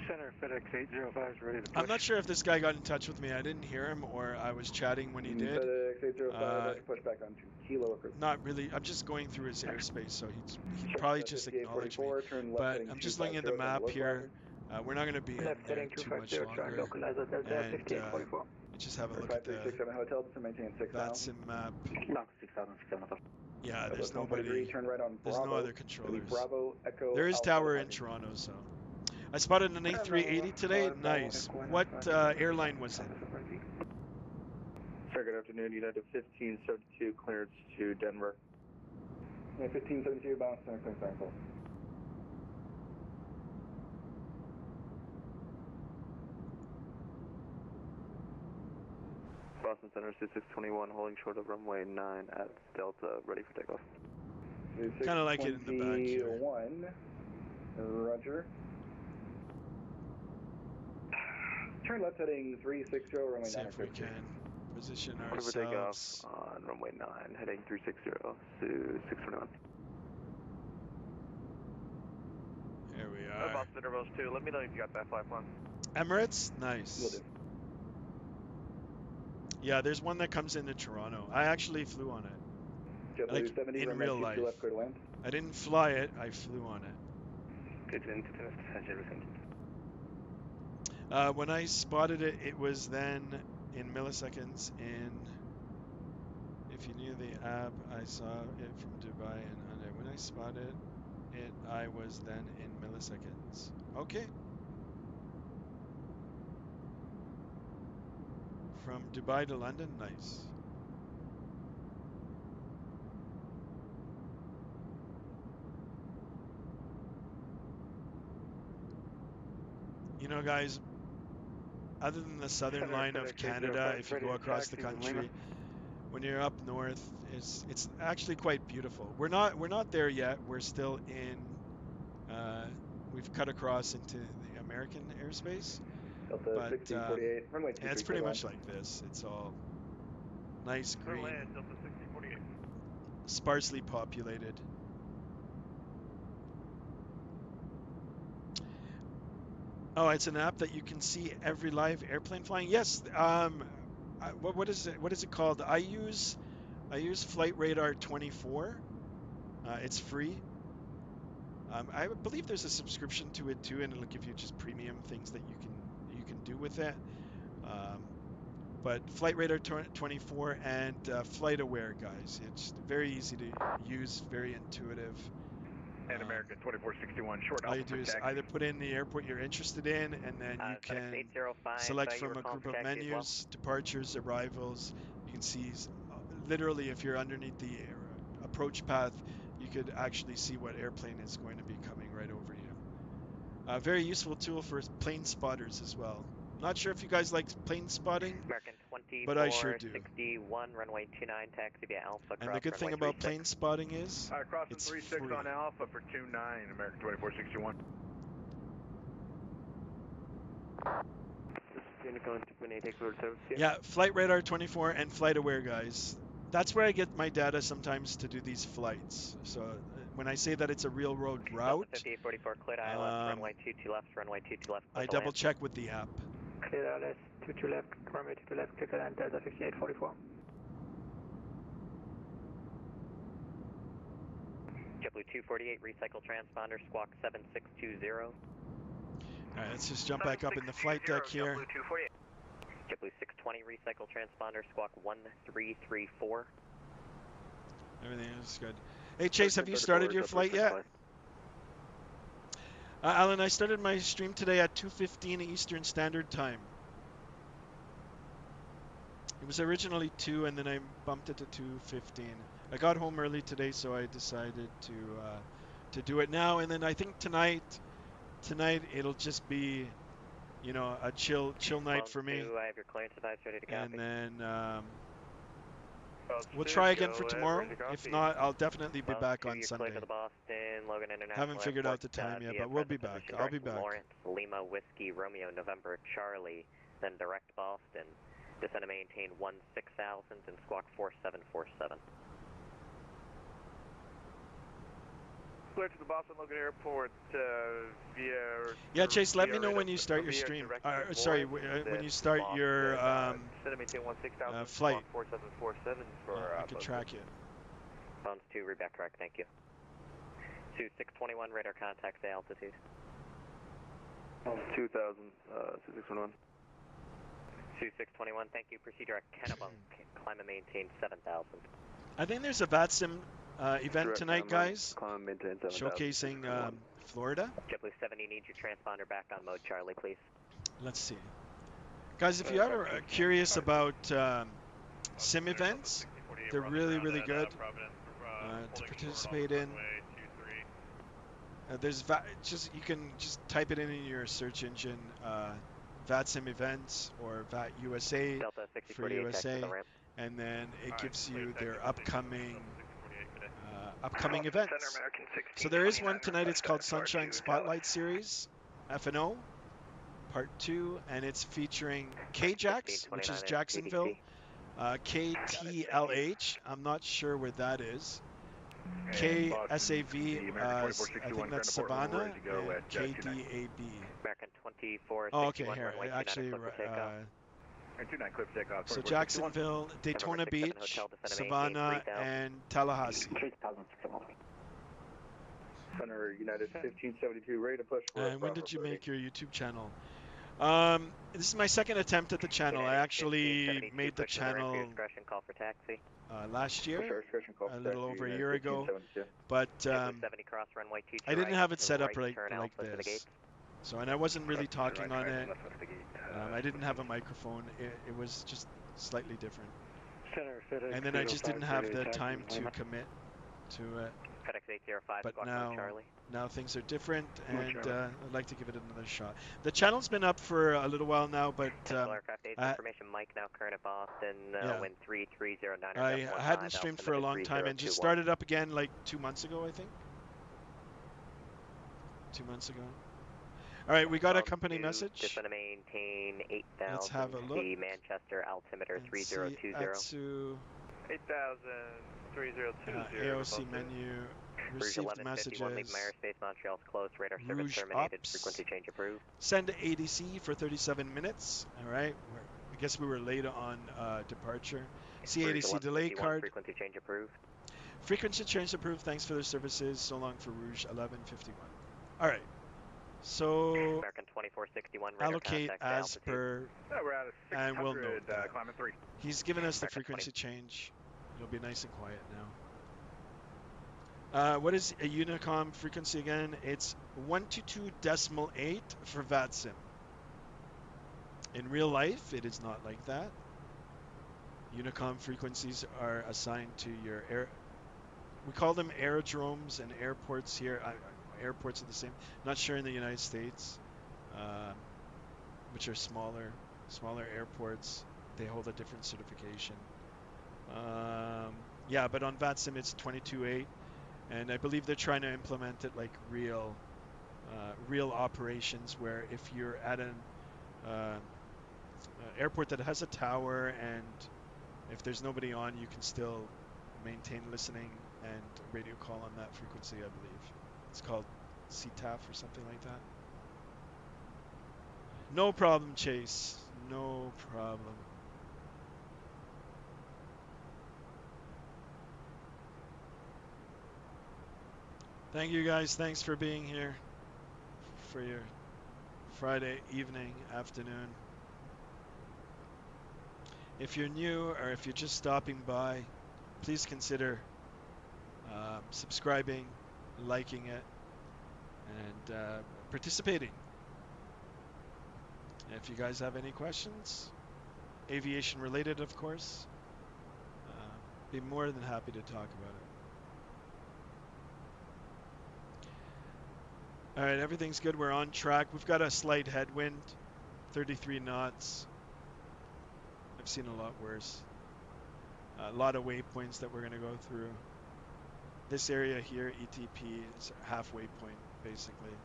Center FedEx 805 is ready to push. I'm not sure if this guy got in touch with me. I didn't hear him, or I was chatting when he did. FedEx 805, I can push back on to Kilo Approach. Not really. I'm just going through his airspace, so he'd Sure. probably just acknowledge me. 5844, turn left But heading I'm just 250, looking at the turn map local here. traffic. We're not going to be in Left there heading too much 250, try longer. localizer Delta And 5844. just have a look at the 5367 hotel, descend maintain 6000. VATSIM map. Knock 6,600. Yeah, there's Delta 143, nobody. turn right on There's Bravo. no other It'll be controllers. Bravo, Echo, There is Alpha tower in departing. Toronto, so. I spotted an A380 today. Nice. What airline was it? Sir, good afternoon. United 1572, clearance to Denver. Yeah, 1572, bounce center, clear circle. Boston Center 6621, holding short of runway 9 at Delta, ready for takeoff. Kind of like it in the back here. 1, roger. Turn left heading 360, runway See 9 if we can position Clear for takeoff ourselves. on runway 9, heading 360 to 621. Here we Alright, are. Boston Center, Bones 2, let me know if you got that flight plan. Emirates? Will Nice. do. Yeah, there's one that comes into Toronto. I actually flew on it. JetBlue Like, 70, in runway real 22 life. left, clear to land. I didn't fly it, I flew on it. Good, into the When I spotted it, it was then in milliseconds in, if you knew the app, I saw it from Dubai and under. When I spotted it, I was then in milliseconds. Okay. From Dubai to London, nice. You know, guys, other than the southern Center line FedEx of Canada, 805 if you ready go to across the taxi to Lima. country, when you're up north, it's actually quite beautiful. We're not there yet. We're still in. We've cut across into the American airspace, Delta but 6048, runway 23, it's clear pretty to much land. like this. It's all nice, green, land, Delta 6048. sparsely populated. Oh, it's an app that you can see every live airplane flying. Yes. What is it? What is it called? I use Flight Radar 24. It's free. I believe there's a subscription to it too, and it'll give you just premium things that you can do with it. But Flight Radar 24 and Flight Aware, guys. It's very easy to use, very intuitive. And American 2461, short All you alpha do for is taxi. either put in the airport you're interested in, and then you can FedEx 805, select you from were a calling group for of taxi as well. menus, departures, arrivals. You can see literally if you're underneath the approach path, you could actually see what airplane is going to be coming right over you. A very useful tool for plane spotters as well. Not sure if you guys like plane spotting, American but I sure do. 2461, runway 29, taxi via Alpha. And the good thing about plane spotting is Crossing it's 36 free. on Alpha for 29, American 2461. Yeah, Flight Radar 24 and Flight Aware, guys. That's where I get my data sometimes to do these flights. So when I say that it's a real road route, 5844, cleared ILS, runway 22 left, runway 22 left. I double check with the app. Cleared ILS, 22 left, runway 22 left, clear to land, Delta 5844. JetBlue 248, recycle transponder, squawk 7620. All right, let's just jump back up in the flight deck here. JetBlue 620, recycle transponder, squawk 1334. Everything is good. Hey, Chase, have you started your flight yet? Alan, I started my stream today at 2:15 Eastern Standard Time. It was originally 2, and then I bumped it to 2:15. I got home early today, so I decided to do it now. And then I think tonight it'll just be, you know, a chill night for me. I have your clearance advice ready to copy. And then we'll try again for tomorrow. If not, I'll definitely be back on Sunday. Haven't figured out the time yet, but we'll be back. I'll be back. Lawrence, Lima, Whiskey, Romeo, November, Charlie, then direct Boston. Descend and maintain 16,000 and squawk 4747. Clear to the Boston Logan Airport via... Yeah, Chase, let me know when you start your stream. Sorry, when you start your flight. I can track it. Phones 2, reback correct, thank you. 2621, radar contacts the altitude. 2000, 2621. 2621, thank you. Proceed direct Kennebunk, climb and maintain 7,000. I think there's a VATSIM event tonight, guys, showcasing Florida. JetBlue 70 needs your transponder back on mode, Charlie, please. Let's see. Guys, if you're ever curious about sim events, they're really, really good to participate in. There's you can just type it in your search engine, VATSIM events or VAT USA for USA, and then it gives you their upcoming events. So there is one tonight. It's called Sunshine Spotlight Series, FNO, Part 2, and it's featuring KJAX, which is Jacksonville, KTLH, I'm not sure where that is, KSAV, I think that's Savannah, and KDAB. American 24. Oh, okay, here, actually, so Jacksonville, Daytona Beach, Savannah, and Tallahassee. Center United 1572, ready to push. And when did you make your YouTube channel? This is my second attempt at the channel. I actually made the channel last year, a little over a year ago, but I didn't have it set up like this. So, and I wasn't really talking on it. I didn't have a microphone. It was just slightly different. And then I just didn't have the time to commit to it. But now things are different, and I'd like to give it another shot. The channel's been up for a little while now, but I hadn't streamed for a long time and just started up again like 2 months ago, I think. 2 months ago. All right, we got a company message. Let's have a look. Manchester altimeter 3020. Atsu 8,03020. AOC menu. Received messages. Rouge Ops. Frequency change approved. Send ADC for 37 minutes. All right. I guess we were late on departure. CADC delay card. Frequency change approved. Frequency change approved. Thanks for their services. So long for Rouge 1151. All right. So American 2461, allocate as per, we're out of 600, and we'll note that. climbing 3. He's given us the frequency change. It'll be nice and quiet now. What is a Unicom frequency again? It's 122.8 for VATSIM. In real life, it is not like that. Unicom frequencies are assigned to your air. We call them aerodromes and airports here. Airports are the same. Not sure in the United States, which are smaller airports. They hold a different certification. Yeah, but on VATSIM it's 22.8, and I believe they're trying to implement it like real operations, where if you're at an airport that has a tower and if there's nobody on, you can still maintain listening and radio call on that frequency, I believe. It's called CTAF or something like that. No problem, Chase. No problem. Thank you guys. Thanks for being here for your Friday evening, afternoon. If you're new or if you're just stopping by, please consider subscribing, liking it, and participating. If you guys have any questions, aviation related, of course, be more than happy to talk about it. All right, everything's good. We're on track. We've got a slight headwind, 33 knots. I've seen a lot worse. A lot of waypoints that we're going to go through. This area here, ETP, is a halfway point, basically.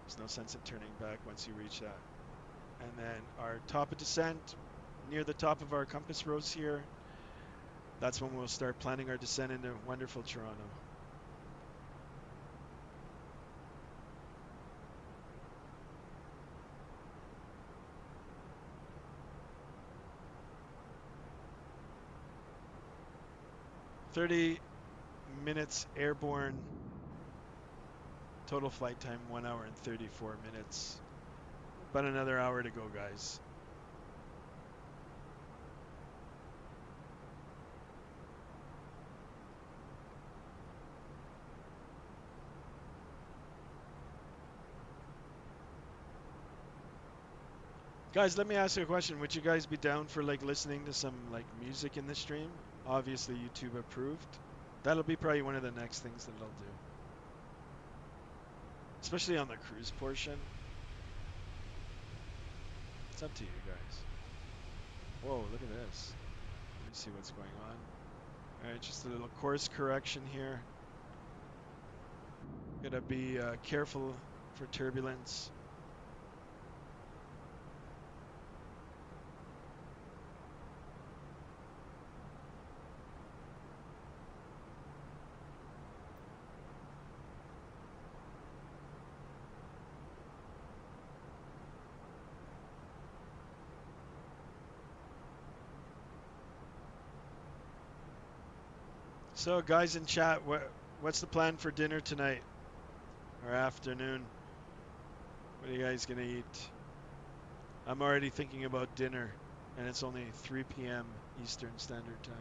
There's no sense in turning back once you reach that. And then our top of descent, near the top of our compass rose here, that's when we'll start planning our descent into wonderful Toronto. .30 minutes airborne. Total flight time 1 hour and 34 minutes. About another hour to go, guys. Guys, let me ask you a question. Would you guys be down for like listening to some like music in the stream? Obviously YouTube approved. That'll be probably one of the next things that I'll do. Especially on the cruise portion. It's up to you guys. Whoa, look at this. Let me see what's going on. Alright, just a little course correction here. Gotta be careful for turbulence. So guys in chat, what's the plan for dinner tonight or afternoon? What are you guys gonna eat? I'm already thinking about dinner, and it's only 3 p.m. Eastern Standard Time.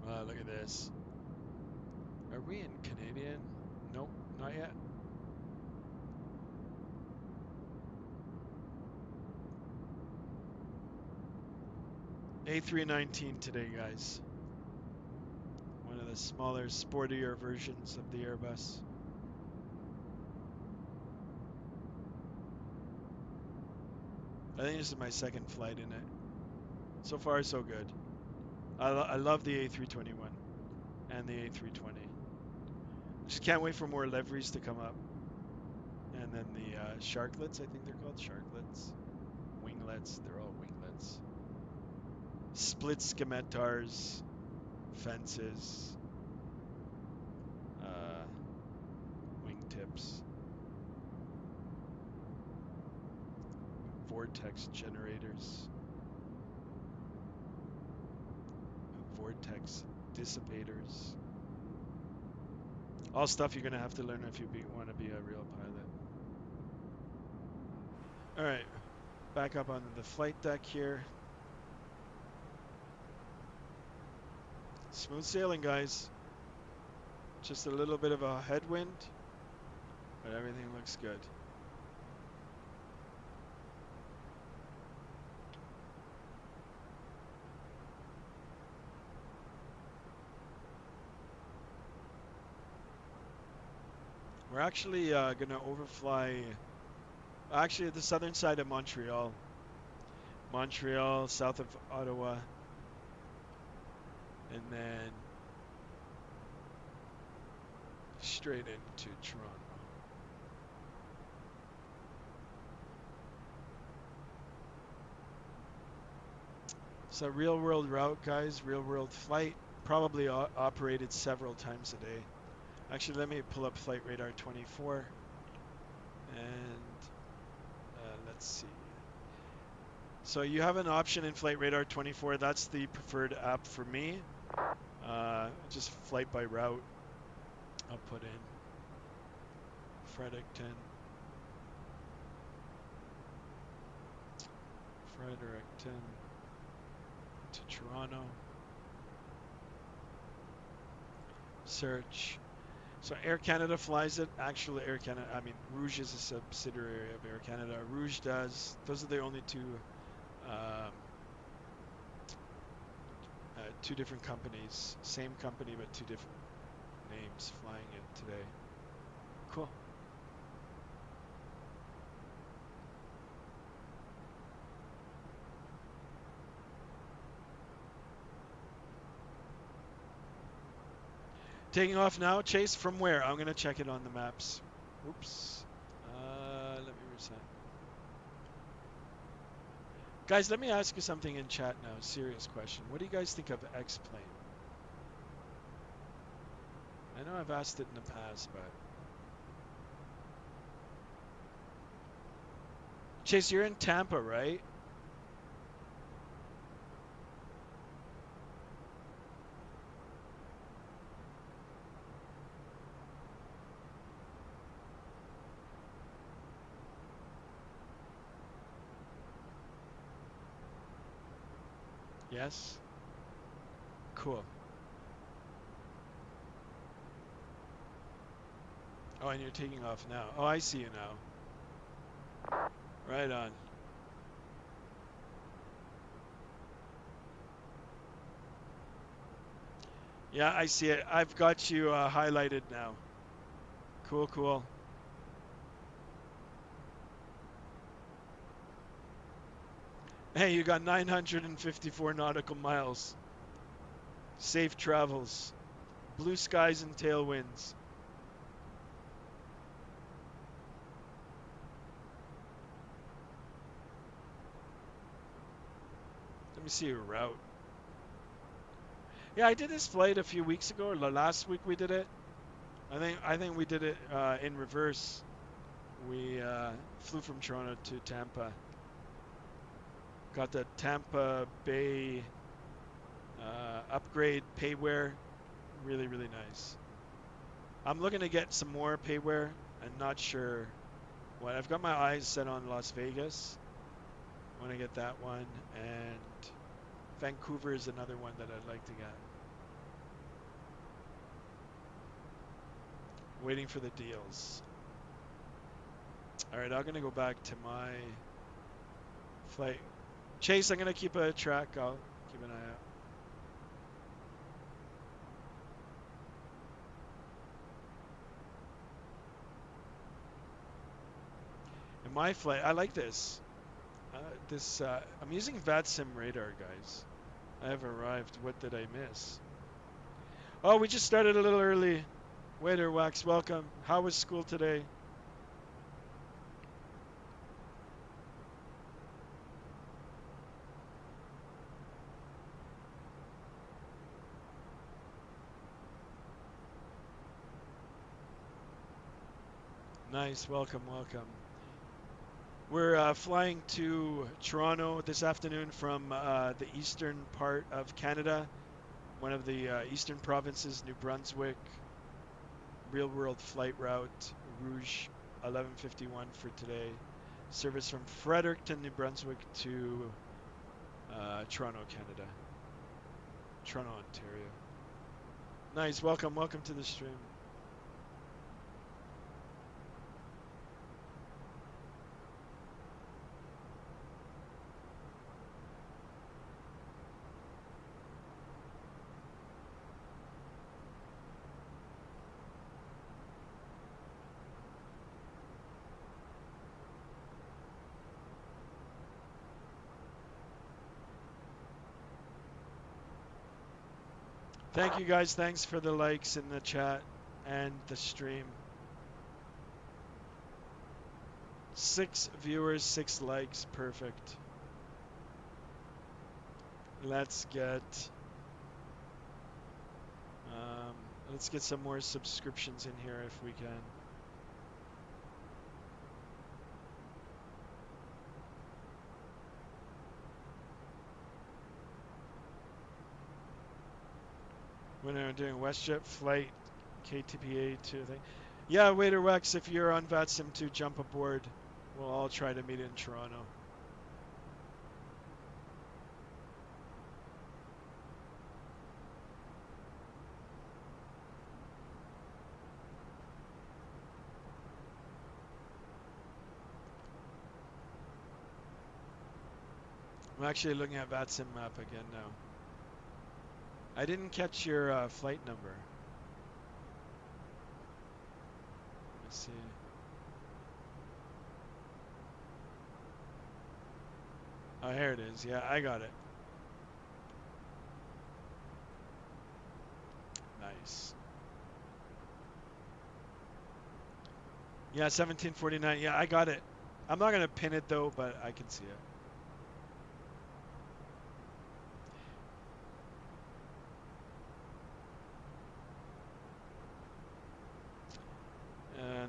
Wow, look at this. Are we in Canadian? Nope, not yet. A319 today, guys. One of the smaller, sportier versions of the Airbus. I think this is my second flight in it. So far, so good. I love the A321 and the A320. Just can't wait for more liveries to come up. And then the sharklets, I think they're called sharklets. Winglets, they're all winglets. Split scimitars, fences, wingtips, vortex generators, vortex dissipators. All stuff you're going to have to learn if you want to be a real pilot. Alright, back up on the flight deck here. Smooth sailing, guys. Just a little bit of a headwind, but everything looks good. We're actually gonna overfly, actually the southern side of Montreal. Montreal, south of Ottawa, and then straight into Toronto. So real world route, guys, real world flight, probably operated several times a day. Actually, let me pull up Flight Radar 24, and let's see. So you have an option in Flight Radar 24. That's the preferred app for me. Just flight by route. I'll put in Fredericton to Toronto. Search. So Air Canada flies it. Actually, Air Canada, I mean, Rouge is a subsidiary of Air Canada. Rouge does. Those are the only two different companies. Same company, but two different names flying it today. Cool. Taking off now. Chase from where? I'm going to check it on the maps. Oops. Let me reset. Guys, let me ask you something in chat now. Serious question. What do you guys think of X-Plane? I know I've asked it in the past, but... Chase, you're in Tampa, right? Yes? Cool. Oh, and you're taking off now. Oh, I see you now. Right on. Yeah, I see it. I've got you highlighted now. Cool, cool. Hey, you got 954 nautical miles. Safe travels. Blue skies and tailwinds. Let me see your route. Yeah, I did this flight a few weeks ago, or last week we did it. I think we did it in reverse. We flew from Toronto to Tampa. Got the Tampa Bay upgrade payware. Really, really nice. I'm looking to get some more payware. I'm not sure what. I've got my eyes set on Las Vegas. I want to get that one, and Vancouver is another one that I'd like to get. Waiting for the deals. Alright, I'm going to go back to my flight. Chase, I'm going to keep a track. I'll keep an eye out. In my flight, I like this. I'm using VATSIM radar, guys. I have arrived. What did I miss? Oh, we just started a little early. Waiter Wax, welcome. How was school today? Nice, welcome, welcome. We're flying to Toronto this afternoon from the eastern part of Canada, one of the eastern provinces, New Brunswick. Real world flight route, Rouge 1151 for today. Service from Fredericton, New Brunswick to Toronto, Canada. Toronto, Ontario. Nice, welcome, welcome to the stream. Thank you guys. Thanks for the likes in the chat and the stream. 6 viewers, 6 likes. Perfect. Let's get some more subscriptions in here if we can. When I'm doing WestJet flight KTPA to thing. Yeah, Waiter Wex, if you're on VATSIM to jump aboard, we'll all try to meet in Toronto. I'm actually looking at VATSIM map again now. I didn't catch your flight number. Let's see. Oh, here it is. Yeah, I got it. Nice. Yeah, 1749. Yeah, I got it. I'm not going to pin it though, but I can see it.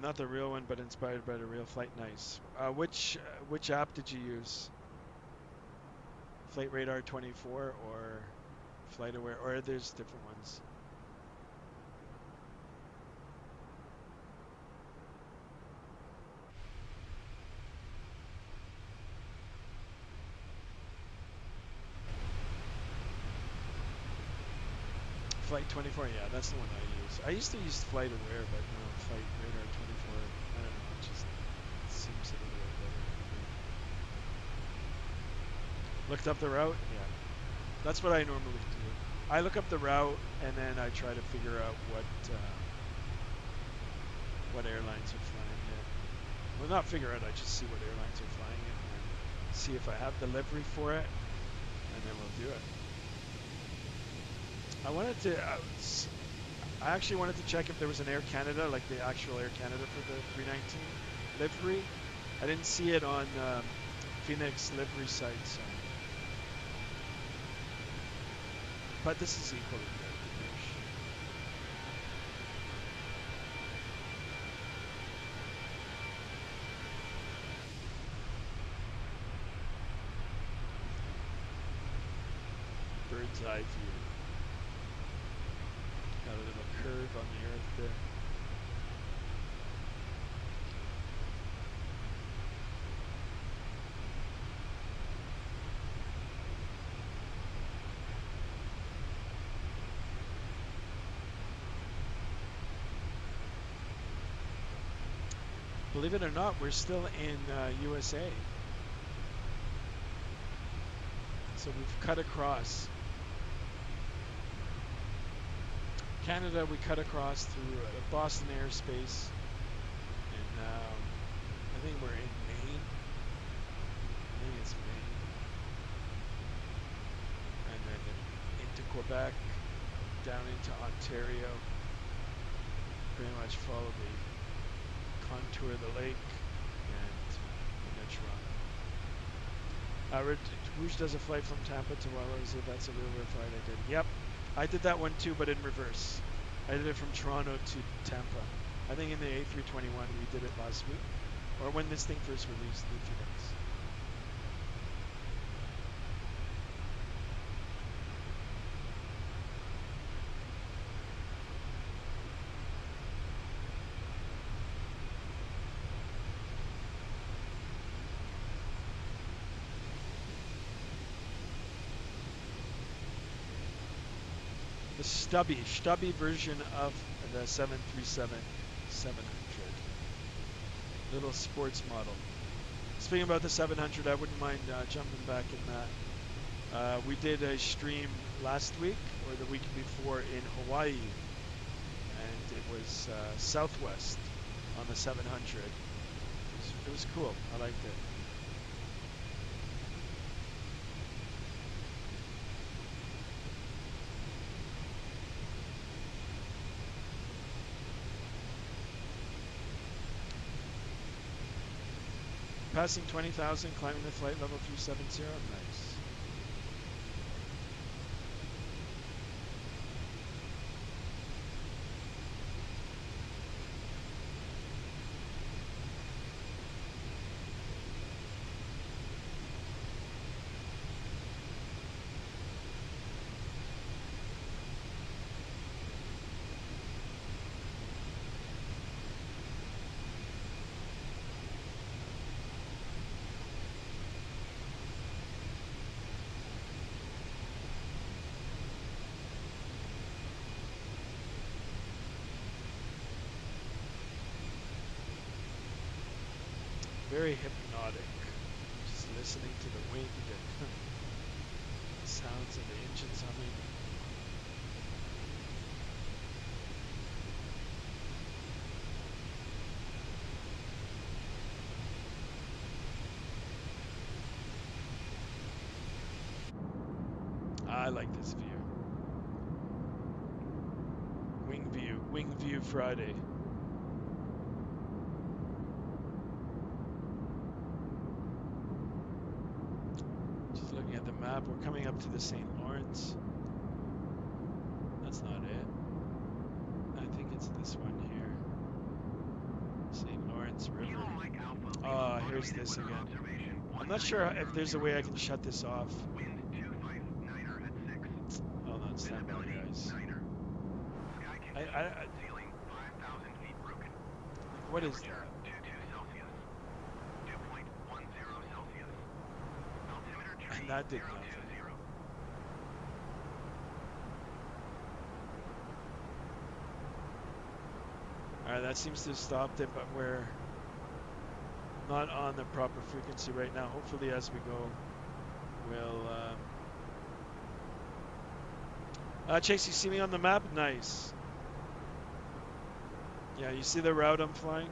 Not the real one, but inspired by the real flight. Nice. Which app did you use? Flight Radar 24 or Flight Aware, or there's different ones? Flight 24, yeah, that's the one I use. I used to use Flight Aware, but no, Flight Radar 24, I don't know, it just seems a little bit better. Looked up the route? Yeah. That's what I normally do. I look up the route and then I try to figure out what airlines are flying it. Well, not figure out, I just see what airlines are flying it and then see if I have the livery for it, and then we'll do it. I actually wanted to check if there was an Air Canada, like the actual Air Canada for the 319 livery. I didn't see it on Fenix livery site, so. But this is equally good. Bird's eye view. Got a little curve on the earth there. Believe it or not, we're still in USA. So we've cut across. Canada, we cut across through Boston airspace, and I think we're in Maine. I think it's Maine. And then into Quebec, down into Ontario. Pretty much follow the contour of the lake and into Toronto. Rouge does a flight from Tampa to Wallows. If that's a real flight, I did. Yep. I did that one too, but in reverse. I did it from Toronto to Tampa. I think in the A321 we did it last week, or when this thing first released, the Fenix. The stubby version of the 737-700. Little sports model. Speaking about the 700, I wouldn't mind jumping back in that. We did a stream last week, or the week before, in Hawaii. And it was Southwest on the 700. It was cool. I liked it. Passing 20,000, climbing to flight level 370. Nice. Very hypnotic. Just listening to the wind and the sounds of the engines humming. I like this view. Wing view Friday. Just looking at the map, we're coming up to the St. Lawrence. That's not it. I think it's this one here. St. Lawrence River. Oh, here's this again. I'm not sure if there's a way I can shut this off. Hold on, stand by, guys. What is that? And that did nothing. Alright, that seems to have stopped it, but we're not on the proper frequency right now. Hopefully as we go, we'll... Chase, you see me on the map? Nice. Yeah, you see the route I'm flying?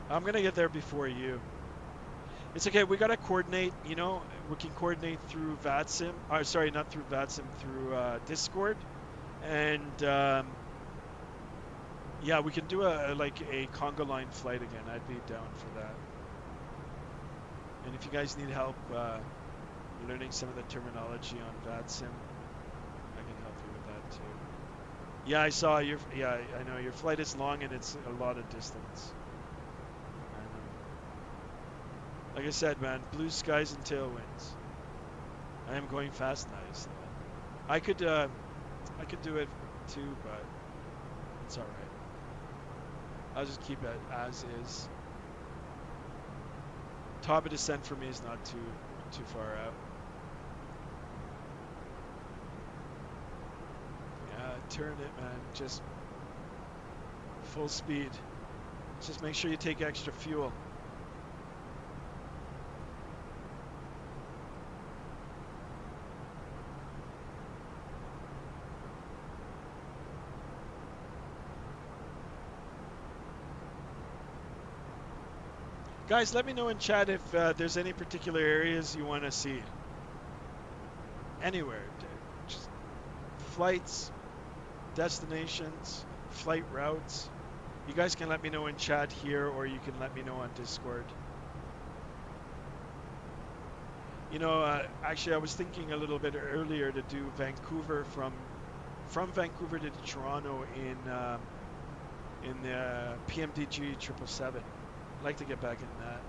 I'm gonna get there before you. It's okay, we gotta coordinate, you know, we can coordinate through VATSIM, sorry, not through VATSIM, through Discord, and yeah, we can do like a conga line flight again. I'd be down for that. And if you guys need help learning some of the terminology on VATSIM, I can help you with that too. Yeah, I saw your, yeah, I know, your flight is long and it's a lot of distance. Like I said, man, blue skies and tailwinds. I am going fast nice though. I could do it too, but it's alright. I'll just keep it as is. Top of descent for me is not too far out. Yeah, turn it, man. Just full speed. Just make sure you take extra fuel. Guys, let me know in chat if there's any particular areas you want to see. Anywhere. Just flights, destinations, flight routes. You guys can let me know in chat here, or you can let me know on Discord. You know, actually I was thinking a little bit earlier to do Vancouver from Vancouver to Toronto in the PMDG 777. I'd like to get back in that.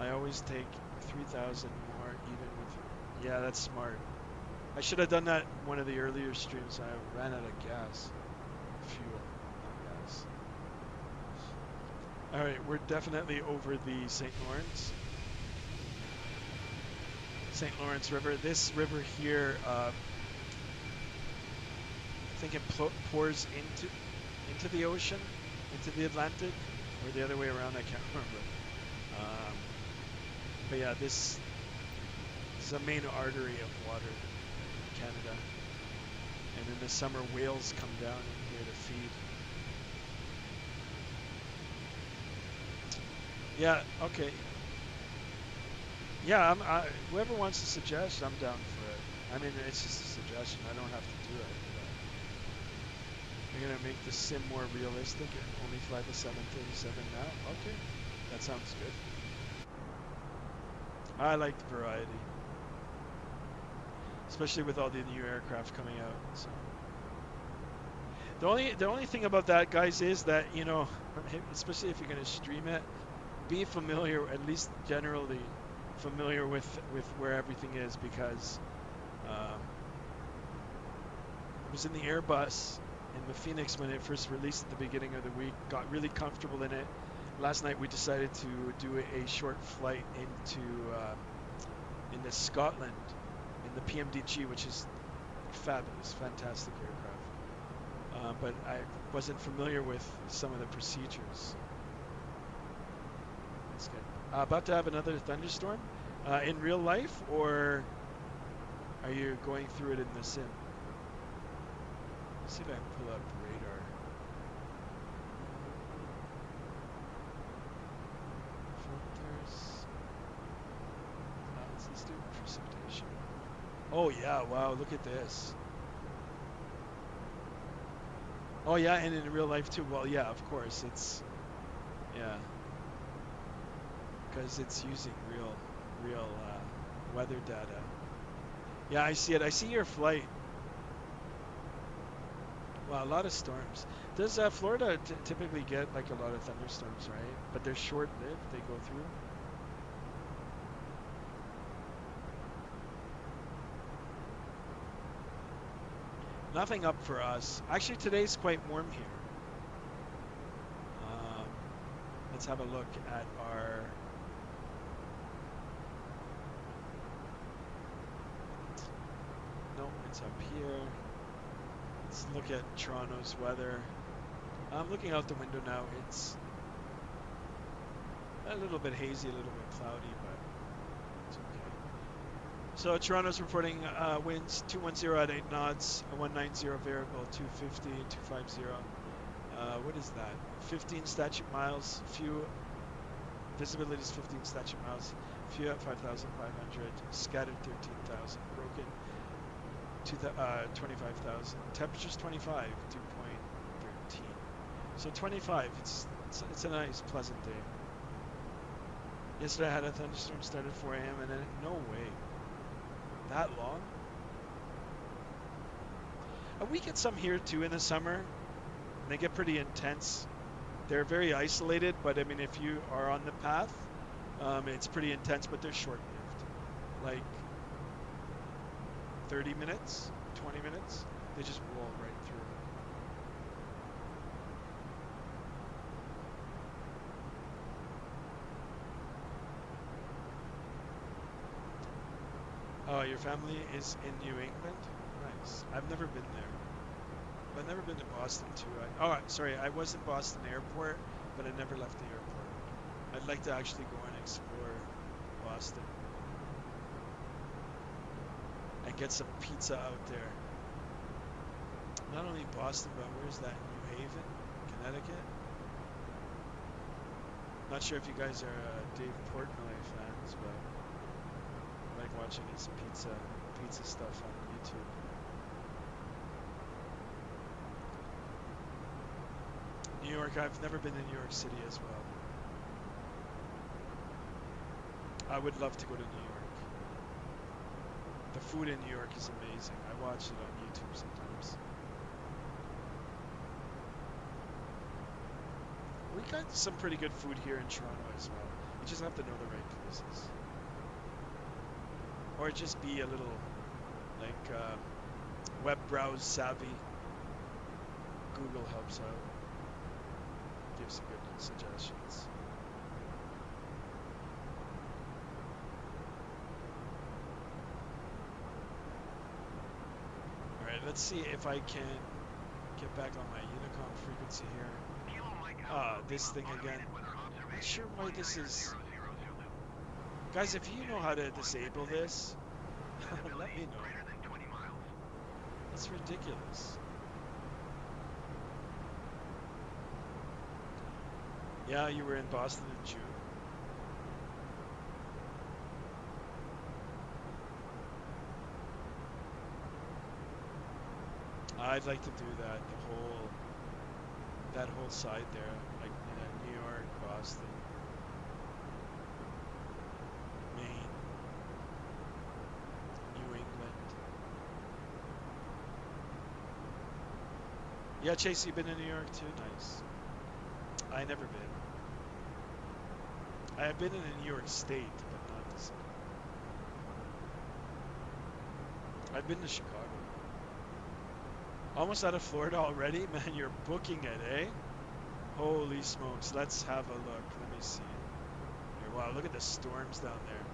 I always take 3,000 more even with... Yeah, that's smart. I should have done that in one of the earlier streams. I ran out of gas. Fuel, not gas. Alright, we're definitely over the St. Lawrence. St. Lawrence River. This river here, I think it pours into the ocean. Into the Atlantic, or the other way around, I can't remember. But yeah, this is a main artery of water in Canada. And in the summer, whales come down in here to feed. Yeah, okay. Yeah, whoever wants to suggest, I'm down for it. I mean, it's just a suggestion. I don't have to do it. They're gonna make the sim more realistic and only fly the 737 now. Okay, that sounds good. I like the variety, especially with all the new aircraft coming out. So the only thing about that, guys, is that especially if you're gonna stream it, be familiar, at least generally familiar with where everything is, because I was in the Airbus in the Fenix when it first released at the beginning of the week. Got really comfortable in it. Last night we decided to do a short flight into Scotland in the PMDG, which is fabulous, fantastic aircraft. But I wasn't familiar with some of the procedures. That's good. About to have another thunderstorm in real life, or are you going through it in the sim? Let's see if I can pull up radar. Filters. Let's do precipitation. Oh yeah, wow, look at this. Oh yeah, and in real life too. Well, yeah, of course, yeah, because it's using real weather data. Yeah, I see it. I see your flight. Wow, a lot of storms. Does Florida typically get like a lot of thunderstorms, right? But they're short-lived. They go through. Nothing up for us. Actually, today's quite warm here. Let's have a look at our... No, it's up here. Let's look at Toronto's weather. I'm looking out the window now. It's a little bit hazy, a little bit cloudy, but it's okay. So Toronto's reporting winds 210 at 8 knots, a 190 variable, 250, 250. What is that? 15 statute miles, few visibility is 15 statute miles, few at 5,500, scattered 13,000, broken 25,000. Temperature's 25, dew point 13. So 25. It's a nice, pleasant day. Yesterday I had a thunderstorm start at 4 a.m. and then no way, that long. We get some here too in the summer. And they get pretty intense. They're very isolated, but I mean, if you are on the path, it's pretty intense, but they're short-lived. Like 30 minutes, 20 minutes, they just roll right through. Oh, your family is in New England? Nice. I've never been there. I've never been to Boston too. Sorry, I was in Boston Airport, but I never left the airport. I'd like to actually go and explore Boston and get some pizza out there. Not only Boston, but where's that? New Haven, Connecticut? Not sure if you guys are Dave Portnoy fans, but I like watching his pizza stuff on YouTube. New York, I've never been to New York City as well. I would love to go to New York. The food in New York is amazing. I watch it on YouTube sometimes. We got some pretty good food here in Toronto as well. You just have to know the right places. Or just be a little, like, web browse savvy. Google helps out. Give some good suggestions. Alright, let's see if I can get back on my Unicom frequency here. This thing again. I'm not sure why this is... Guys, if you know how to disable this, let me know. That's ridiculous. Yeah, you were in Boston in June. I'd like to do that, the whole that whole side there, like New York, Boston, Maine, New England. Yeah, Chase, you been in New York too? Nice. I never been. I have been in New York State, but not the city. I've been to Chicago. Almost out of Florida already? Man, you're booking it, eh? Holy smokes. Let's have a look. Let me see. Here, wow, look at the storms down there.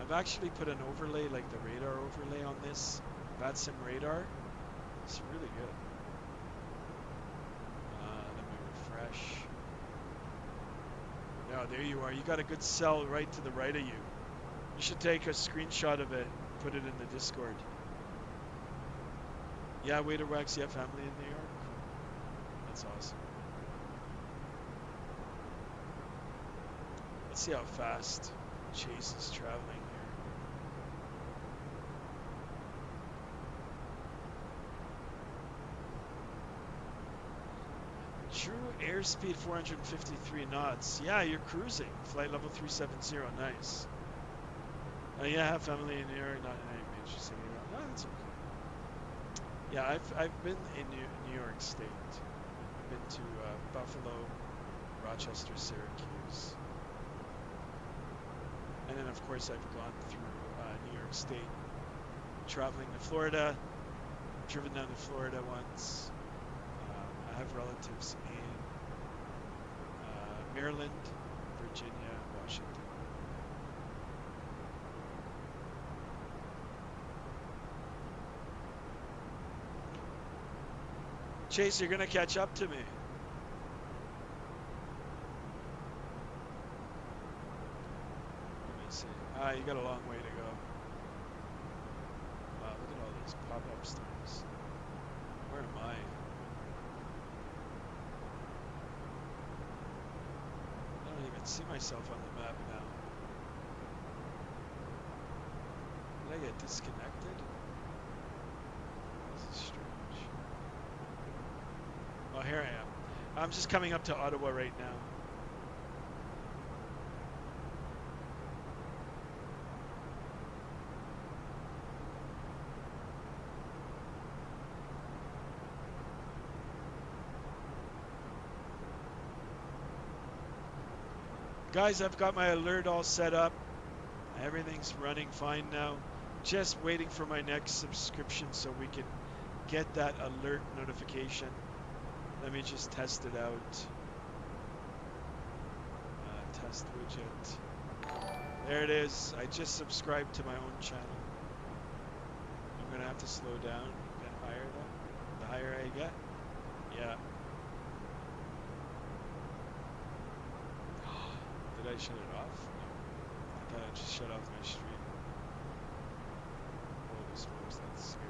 I've actually put an overlay, like the radar overlay on this VATSIM radar. It's really good. Let me refresh. Yeah, there you are. You got a good cell right to the right of you. You should take a screenshot of it, put it in the Discord. Yeah, Waiter Wax, you have family in New York? Cool. That's awesome. Let's see how fast Chase is traveling here. True airspeed 453 knots. Yeah, you're cruising. Flight level 370. Nice. Yeah, I have family in New York, not in any major city. No, that's okay. Yeah, I've been in New York State. I've been to Buffalo, Rochester, Syracuse. And then, of course, I've gone through New York State, traveling to Florida, driven down to Florida once. I have relatives in Maryland, Virginia, Washington. Chase, you're going to catch up to me. You got a long way to go. Wow, look at all these pop-up storms. Where am I? I don't even see myself on the map now. Did I get disconnected? This is strange. Oh, here I am. I'm just coming up to Ottawa right now. Guys, I've got my alert all set up. Everything's running fine now. Just waiting for my next subscription so we can get that alert notification. Let me just test it out. Test widget. There it is. I just subscribed to my own channel. I'm going to have to slow down, get higher though. The higher I get. Yeah. Did I shut it off? No. I thought I just shut off my stream. Holy smokes, that's scary.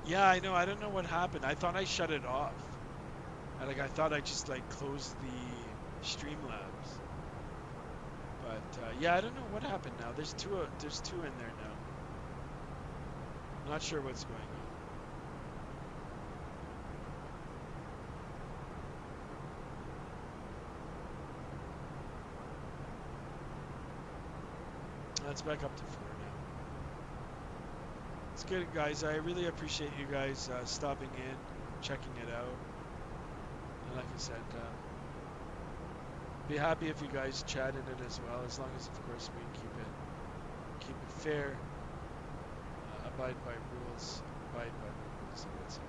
Yeah, I know. I don't know what happened. I thought I shut it off. I thought I just closed the Streamlabs. But yeah, I don't know what happened now. There's two in there now. Not sure what's going on. Let's back up to 4 now. It's good, guys. I really appreciate you guys stopping in, checking it out. And like I said, be happy if you guys chat in it as well, as long as, of course, we keep it fair, abide by rules, I would say.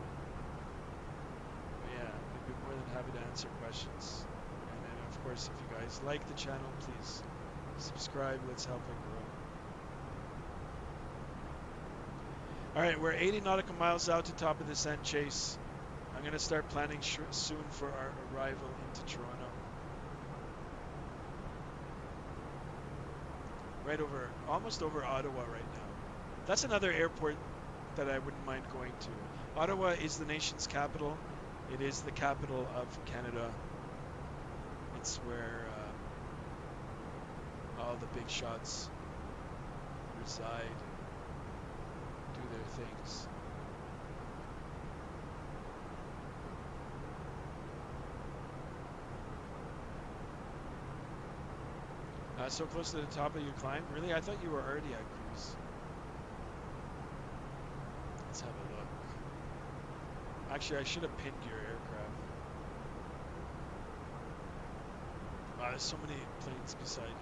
But yeah, I'd be more than happy to answer questions. And then, of course, if you guys like the channel, please subscribe. Let's help it grow. All right, we're 80 nautical miles out to top of descent, Chase. I'm going to start planning soon for our arrival into Toronto. Right over, almost over Ottawa right now. That's another airport that I wouldn't mind going to. Ottawa is the nation's capital. It is the capital of Canada. It's where all the big shots reside and do their things. So close to the top of your climb? Really? I thought you were already at cruise. Let's have a look. Actually, I should have pinned your aircraft. Wow, there's so many planes beside you.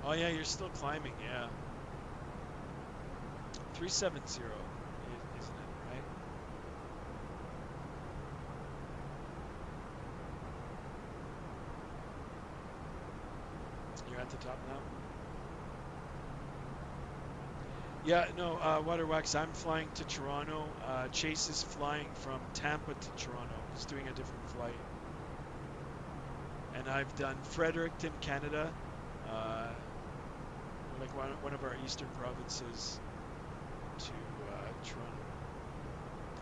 Oh yeah, you're still climbing, yeah. 370, isn't it, right? You're at the top now? Yeah, no, Waterwax, I'm flying to Toronto. Chase is flying from Tampa to Toronto. He's doing a different flight. And I've done Fredericton, Canada. Like one of our eastern provinces to Toronto.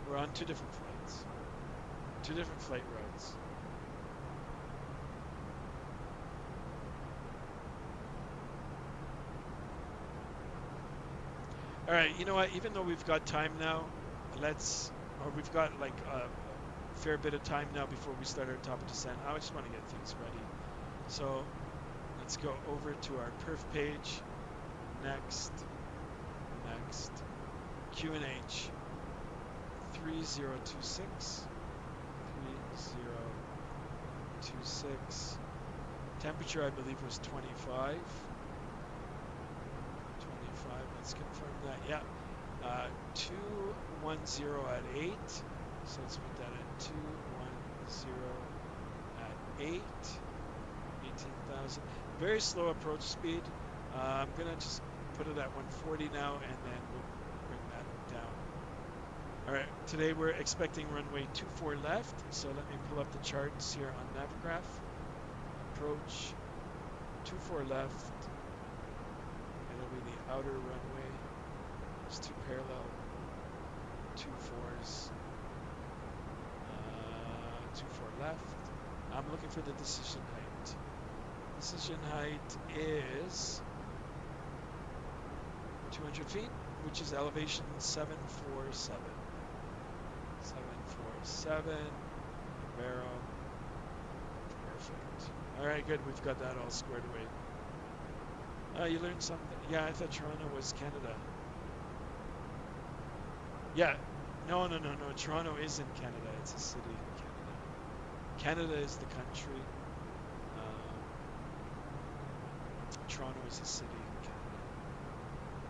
We're on two different flights. Two different flight routes. All right, you know what? Even though we've got time now, we've got like a fair bit of time now before we start our top of descent. I just want to get things ready. So let's go over to our perf page. Next, QNH 3026, 3026. Temperature, I believe, was 25. 25, let's confirm that. Yeah. 210 at 8. So let's put that at 210 at 8. 18,000. Very slow approach speed. I'm going to just put it at 140 now, and then we'll bring that down. All right, today we're expecting runway 24 left, so let me pull up the charts here on Navigraph. Approach 24 left. It'll be the outer runway. There's two parallel, 24s. 24 left. I'm looking for the decision height. Decision height is 200 feet, which is elevation 747. 747, Barrow. Perfect. All right, good. We've got that all squared away. You learned something. Yeah, I thought Toronto was Canada. Yeah. No. Toronto isn't Canada. It's a city in Canada. Canada is the country. Toronto is a city in Canada.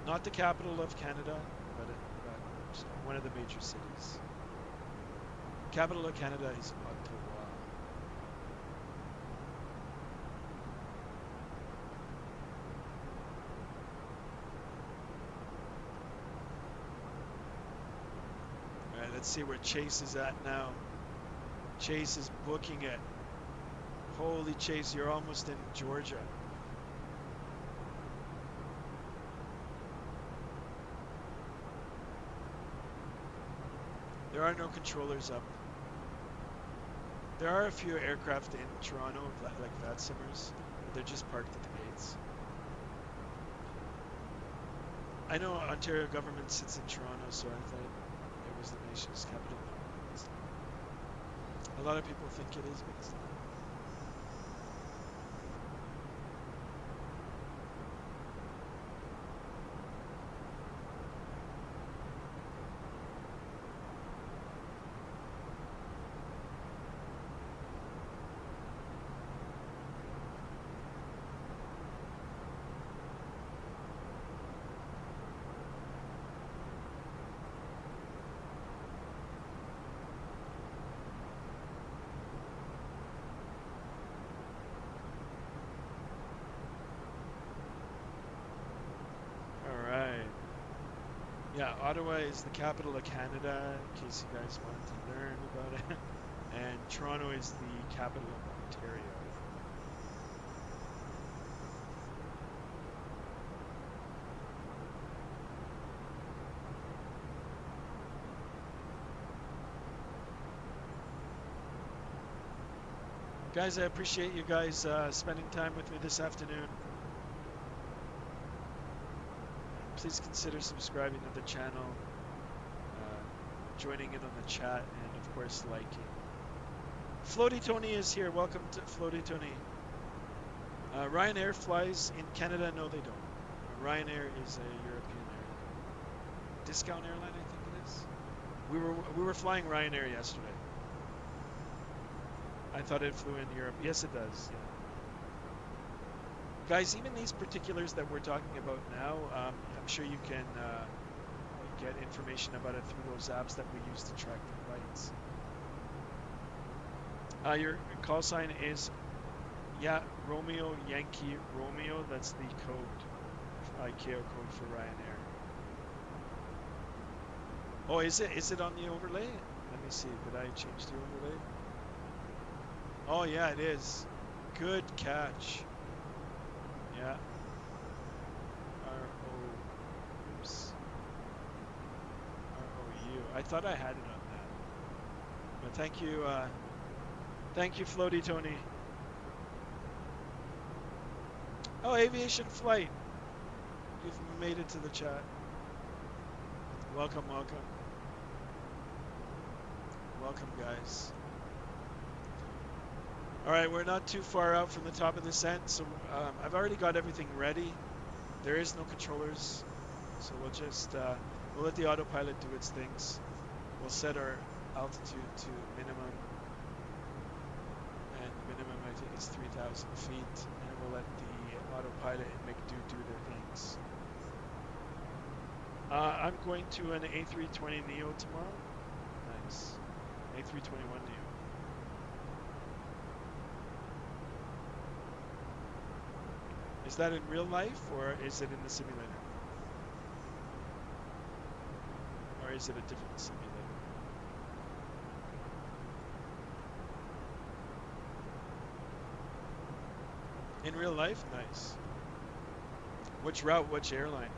Not the capital of Canada, but one of the major cities. Capital of Canada is Ottawa. All right, let's see where Chase is at now. Chase is booking it. Holy Chase, you're almost in Georgia. There are no controllers up. There are a few aircraft in Toronto, like VATSIMers, but they're just parked at the gates. I know Ontario government sits in Toronto, so I thought it was the nation's capital. A lot of people think it is, but it's not. Yeah, Ottawa is the capital of Canada, in case you guys want to learn about it. And Toronto is the capital of Ontario. Guys, I appreciate you guys spending time with me this afternoon. Please consider subscribing to the channel, joining in on the chat, and of course liking. Floaty Tony is here. Welcome to Floaty Tony. Ryanair flies in Canada. No, they don't. Ryanair is a European airline. Discount airline, I think it is. We were flying Ryanair yesterday. I thought it flew in Europe. Yes, it does. Yeah. Guys, even these particulars that we're talking about now, I'm sure you can get information about it through those apps that we use to track the flights. Your call sign is, yeah, Romeo Yankee Romeo. That's the code, ICAO code for Ryanair. Oh, is it? Is it on the overlay? Let me see. Did I change the overlay? Oh, yeah, it is. Good catch. Yeah. Oops. ROU. I thought I had it on that. But thank you, Floaty Tony. Oh, aviation flight. You've made it to the chat. Welcome, welcome. Welcome, guys. All right, we're not too far out from the top of the descent, so I've already got everything ready. There is no controllers, so we'll just we'll let the autopilot do its things. We'll set our altitude to minimum, and minimum I think is 3,000 feet, and we'll let the autopilot and McDo do their things. I'm going to an A320neo tomorrow. Nice. A321neo. Is that in real life, or is it in the simulator? Or is it a different simulator? In real life? Nice. Which route, which airline?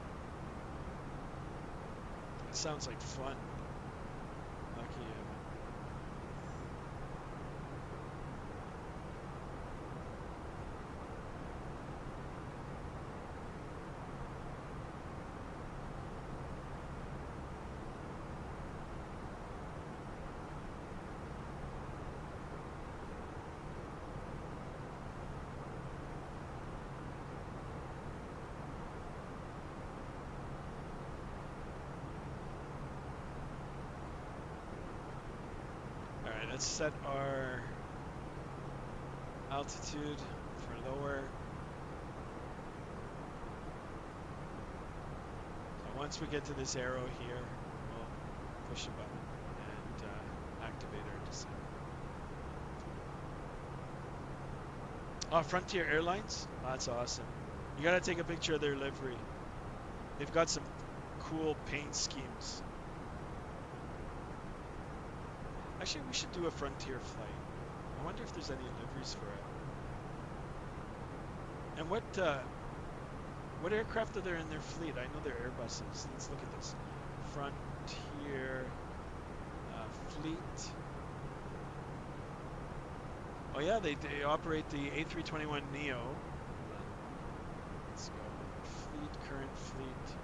It sounds like fun. Lucky you. Let's set our altitude for lower. So once we get to this arrow here, we'll push a button and activate our descent. Oh, Frontier Airlines? Oh, that's awesome. You gotta take a picture of their livery. They've got some cool paint schemes. Actually, we should do a Frontier flight. I wonder if there's any liveries for it. And what aircraft are there in their fleet? I know they're Airbuses. Let's look at this. Frontier fleet. Oh yeah, they operate the A321neo. Let's go. Fleet, current fleet.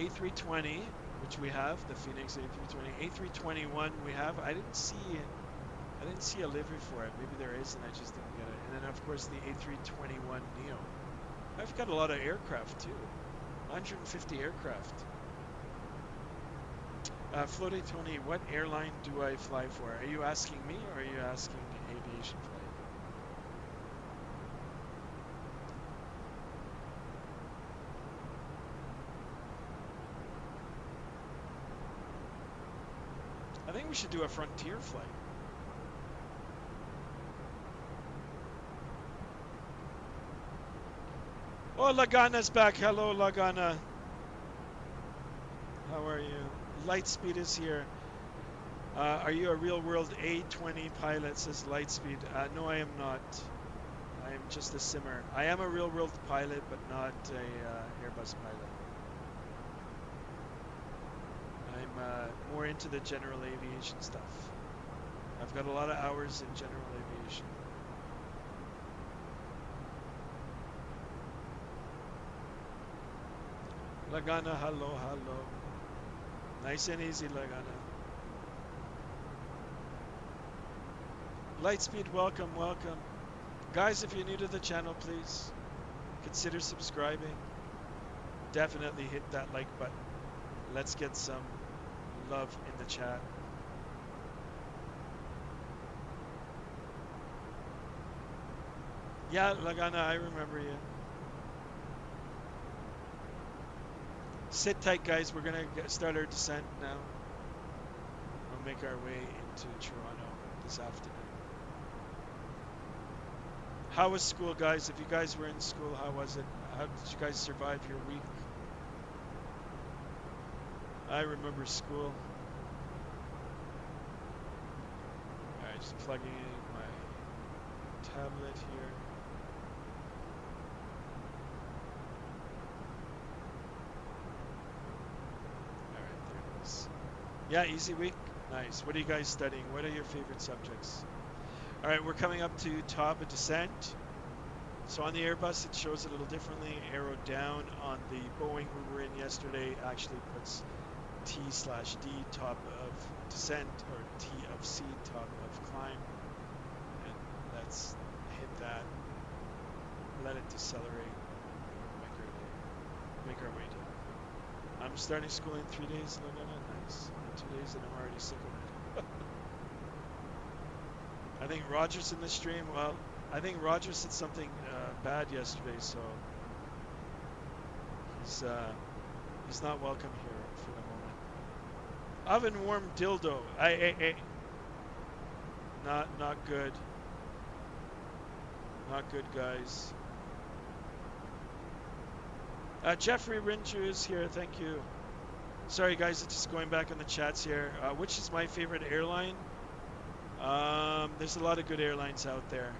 A320. Which we have, the Fenix A320, A321 we have. I didn't see a livery for it. Maybe there is, and I just didn't get it. And then of course the A321neo. I've got a lot of aircraft too, 150 aircraft. Floaty Tony, what airline do I fly for? Are you asking me, or are you asking Aviation Flight? I think we should do a Frontier flight. Oh, Lagana's back. Hello, Lagana. How are you? Lightspeed is here. Are you a real-world A20 pilot? Says Lightspeed. No, I am not. I am just a simmer. I am a real-world pilot, but not a Airbus pilot. I'm more into the general aviation stuff. I've got a lot of hours in general aviation. Lagana, hello, hello. Nice and easy, Lagana. Lightspeed, welcome, welcome. Guys, if you're new to the channel, please consider subscribing. Definitely hit that like button. Let's get some love in the chat. Yeah, Lagana, I remember you. Sit tight, guys. We're gonna start our descent now. We'll make our way into Toronto this afternoon. How was school, guys? If you guys were in school, how was it? How did you guys survive your week? I remember school. Alright, just plugging in my tablet here. Alright, there it is. Yeah, easy week. Nice. What are you guys studying? What are your favorite subjects? Alright, we're coming up to top of descent. So on the Airbus, it shows it a little differently. Arrow down. On the Boeing we were in yesterday actually puts T/D top of descent, or T of C top of climb. And let's hit that. Let it decelerate. Make our way down. I'm starting school in 3 days. Nice. In 2 days and I'm already sick of it. I think Roger's in the stream. Well, I think Roger said something bad yesterday, so he's not welcome here for the moment. Oven warm dildo. Not good. Not good, guys. Jeffrey Rinju is here. Thank you. Sorry, guys. It's just going back on the chats here. Which is my favorite airline? There's a lot of good airlines out there.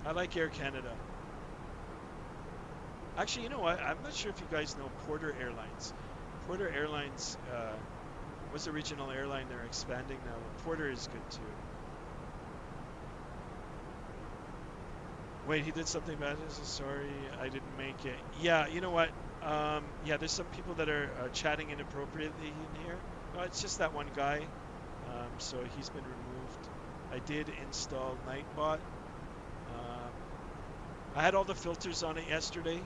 I like Air Canada. Actually, you know what? I'm not sure if you guys know Porter Airlines. Porter Airlines was a regional airline. They're expanding now. Porter is good too. Wait, he did something bad. Sorry, I didn't make it. Yeah, you know what? Yeah, there's some people that are chatting inappropriately in here. No, it's just that one guy. So he's been removed. I did install Nightbot. I had all the filters on it yesterday,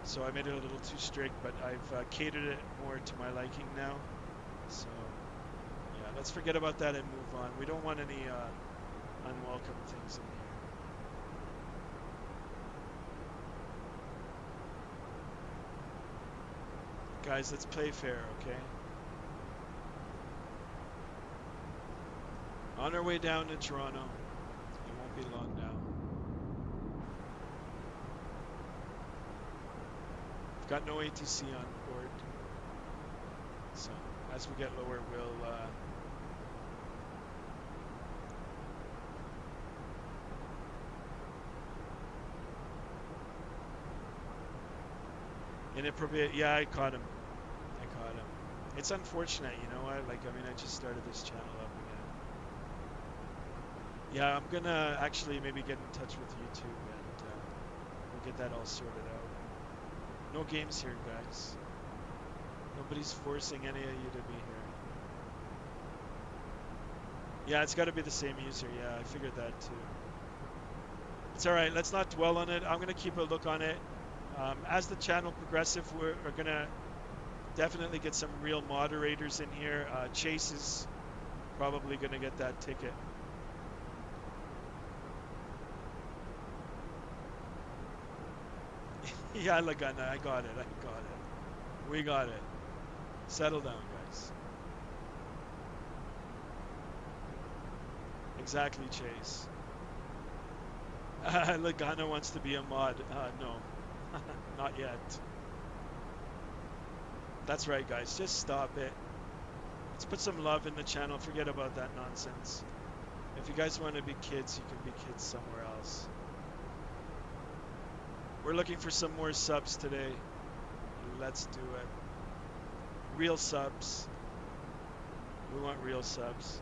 so I made it a little too strict, but I've catered it more to my liking now. So, yeah, let's forget about that and move on. We don't want any unwelcome things in here. Guys, let's play fair, okay? On our way down to Toronto. It won't be long now. Got no ATC on board. So, as we get lower, we'll... Inappropriate. Yeah, I caught him. It's unfortunate, you know. I just started this channel up again. Yeah, I'm gonna actually maybe get in touch with YouTube and we'll get that all sorted out. No games here, guys. Nobody's forcing any of you to be here. Yeah, it's got to be the same user. Yeah, I figured that too. It's all right. Let's not dwell on it. I'm gonna keep a look on it. As the channel progresses, we're gonna definitely get some real moderators in here. Chase is probably gonna get that ticket. Yeah, Lagana, I got it. We got it. Settle down, guys. Exactly, Chase. Lagana wants to be a mod. No, not yet. That's right, guys. Just stop it. Let's put some love in the channel. Forget about that nonsense. If you guys want to be kids, you can be kids somewhere else. We're looking for some more subs today. Let's do it. Real subs. We want real subs.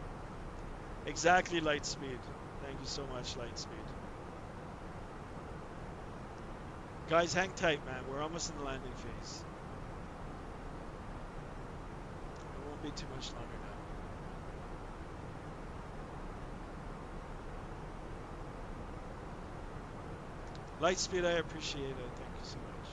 Exactly, Lightspeed. Thank you so much, Lightspeed. Guys, hang tight, man. We're almost in the landing phase. It won't be too much longer now. Lightspeed, I appreciate it. Thank you so much.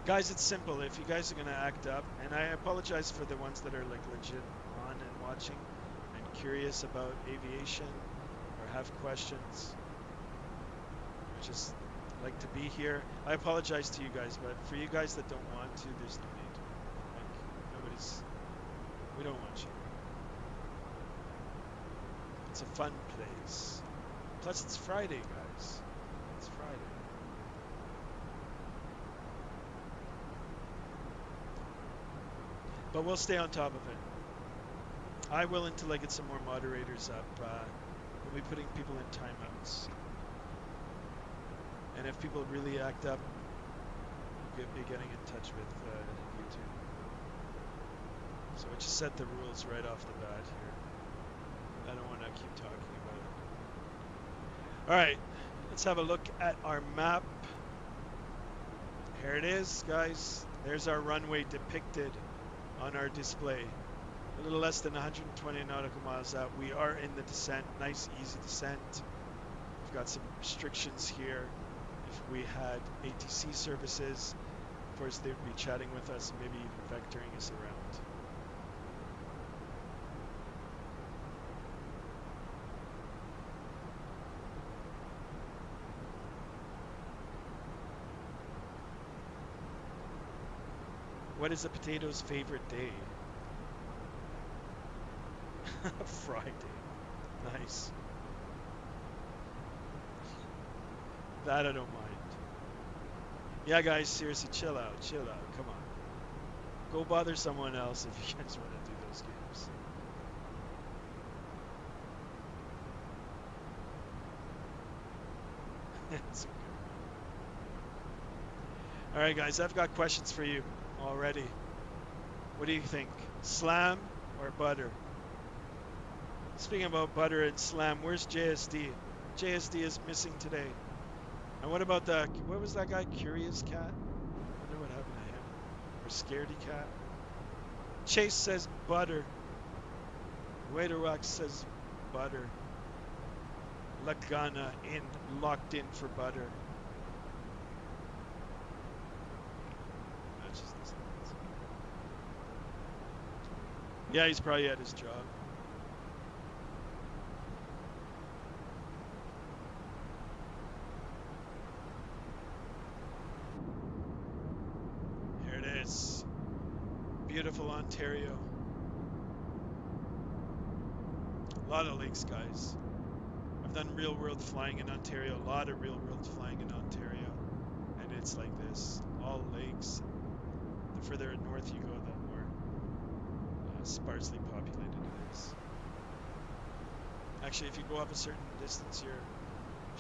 Guys, it's simple. If you guys are going to act up, and I apologize for the ones that are like legit on and watching and curious about aviation or have questions or just like to be here. I apologize to you guys, but for you guys that don't want to, there's no need. Like, we don't want you. It's a fun place. Plus, it's Friday, guys. It's Friday. But we'll stay on top of it. I will until I get some more moderators up. We'll be putting people in timeouts. And if people really act up, we'll be getting in touch with YouTube. So I just set the rules right off the bat here. I don't want to keep talking about it. Alright, let's have a look at our map. Here it is, guys. There's our runway depicted on our display. A little less than 120 nautical miles out. We are in the descent. Nice, easy descent. We've got some restrictions here. If we had ATC services, of course they'd be chatting with us, maybe even vectoring us around. What is a potato's favorite day? Friday. Nice. That I don't mind. Yeah, guys, seriously, chill out, chill out. Come on. Go bother someone else if you guys want to do those games. That's a good one. Alright, guys, I've got questions for you already. What do you think? Slam or butter? Speaking about butter and slam, where's JSD? JSD is missing today. And what about what was that guy? Curious Cat? I wonder what happened to him. Or Scaredy Cat? Chase says butter. Waiter Rock says butter. Lagana locked in for butter. That's just this. Yeah, he's probably at his job. Beautiful Ontario. A lot of lakes, guys. I've done real world flying in Ontario, a lot of real world flying in Ontario, and it's like this, all lakes. The further north you go, the more sparsely populated it is. Actually, if you go up a certain distance, you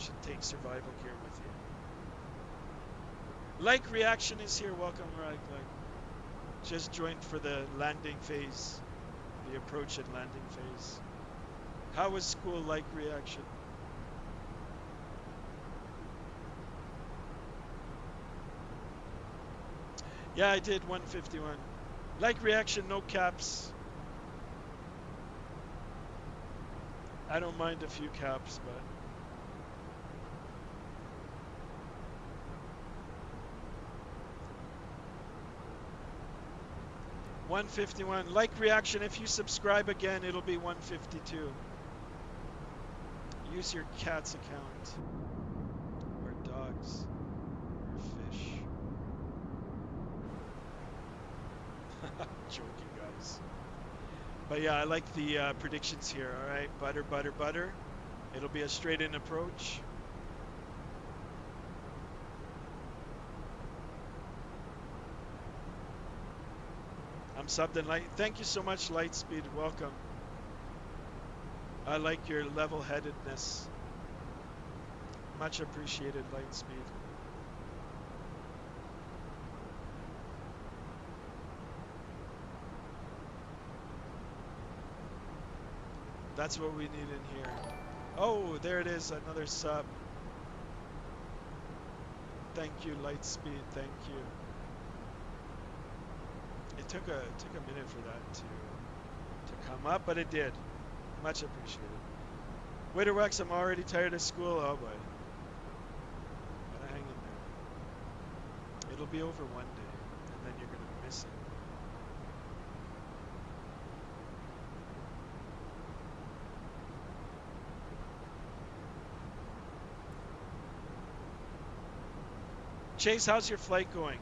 should take survival gear with you. Like Reaction is here, welcome, right? Just joined for the landing phase, the approach and landing phase. How was school like Reaction? Yeah, I did 151. Like Reaction, no caps. I don't mind a few caps, but 151. Like Reaction, if you subscribe again, it'll be 152. Use your cat's account. Or dogs. Or fish. Joking, guys. But yeah, I like the predictions here, alright? Butter, butter, butter. It'll be a straight-in approach. subbed and light. Thank you so much, Lightspeed. Welcome. I like your level-headedness. Much appreciated, Lightspeed. That's what we need in here. Oh, there it is, another sub. Thank you, Lightspeed. Thank you. It took a minute for that to come up, but it did. Much appreciated. Waiter Rex, I'm already tired of school. Oh boy. Gotta hang in there. It'll be over one day, and then you're gonna miss it. Chase, how's your flight going?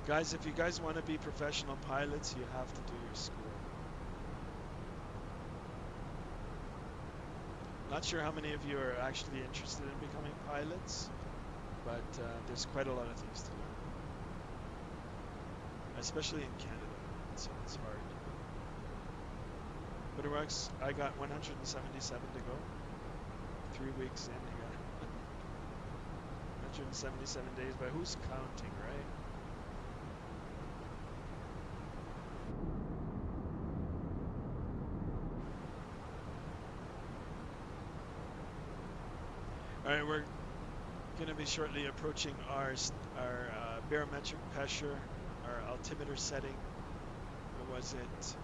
Guys, if you guys want to be professional pilots, you have to do your school. Not sure how many of you are actually interested in becoming pilots, but there's quite a lot of things to learn. Especially in Canada, so it's hard. But it works. I got 177 to go. 3 weeks in, I got 177 days, but who's counting, right? All right, we're going to be shortly approaching our barometric pressure, our altimeter setting. What was it?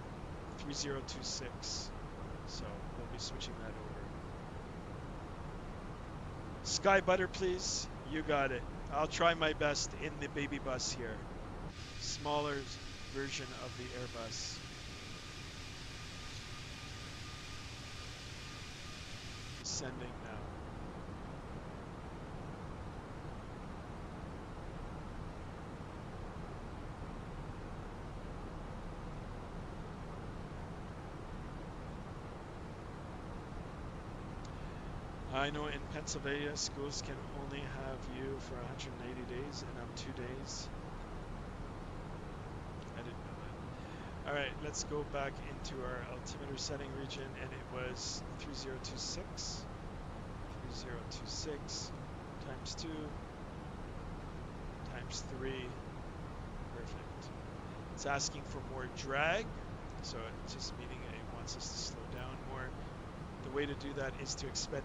3026. So we'll be switching that over. Sky Butter, please. You got it. I'll try my best in the baby bus here. Smaller version of the Airbus. Descending now. I know in Pennsylvania, schools can only have you for 180 days, and I'm 2 days. I didn't know that. All right, let's go back into our altimeter setting region, and it was 3026. 3026 times 2 times 3. Perfect. It's asking for more drag, so it's just meaning it wants us to slow down more. The way to do that is to extend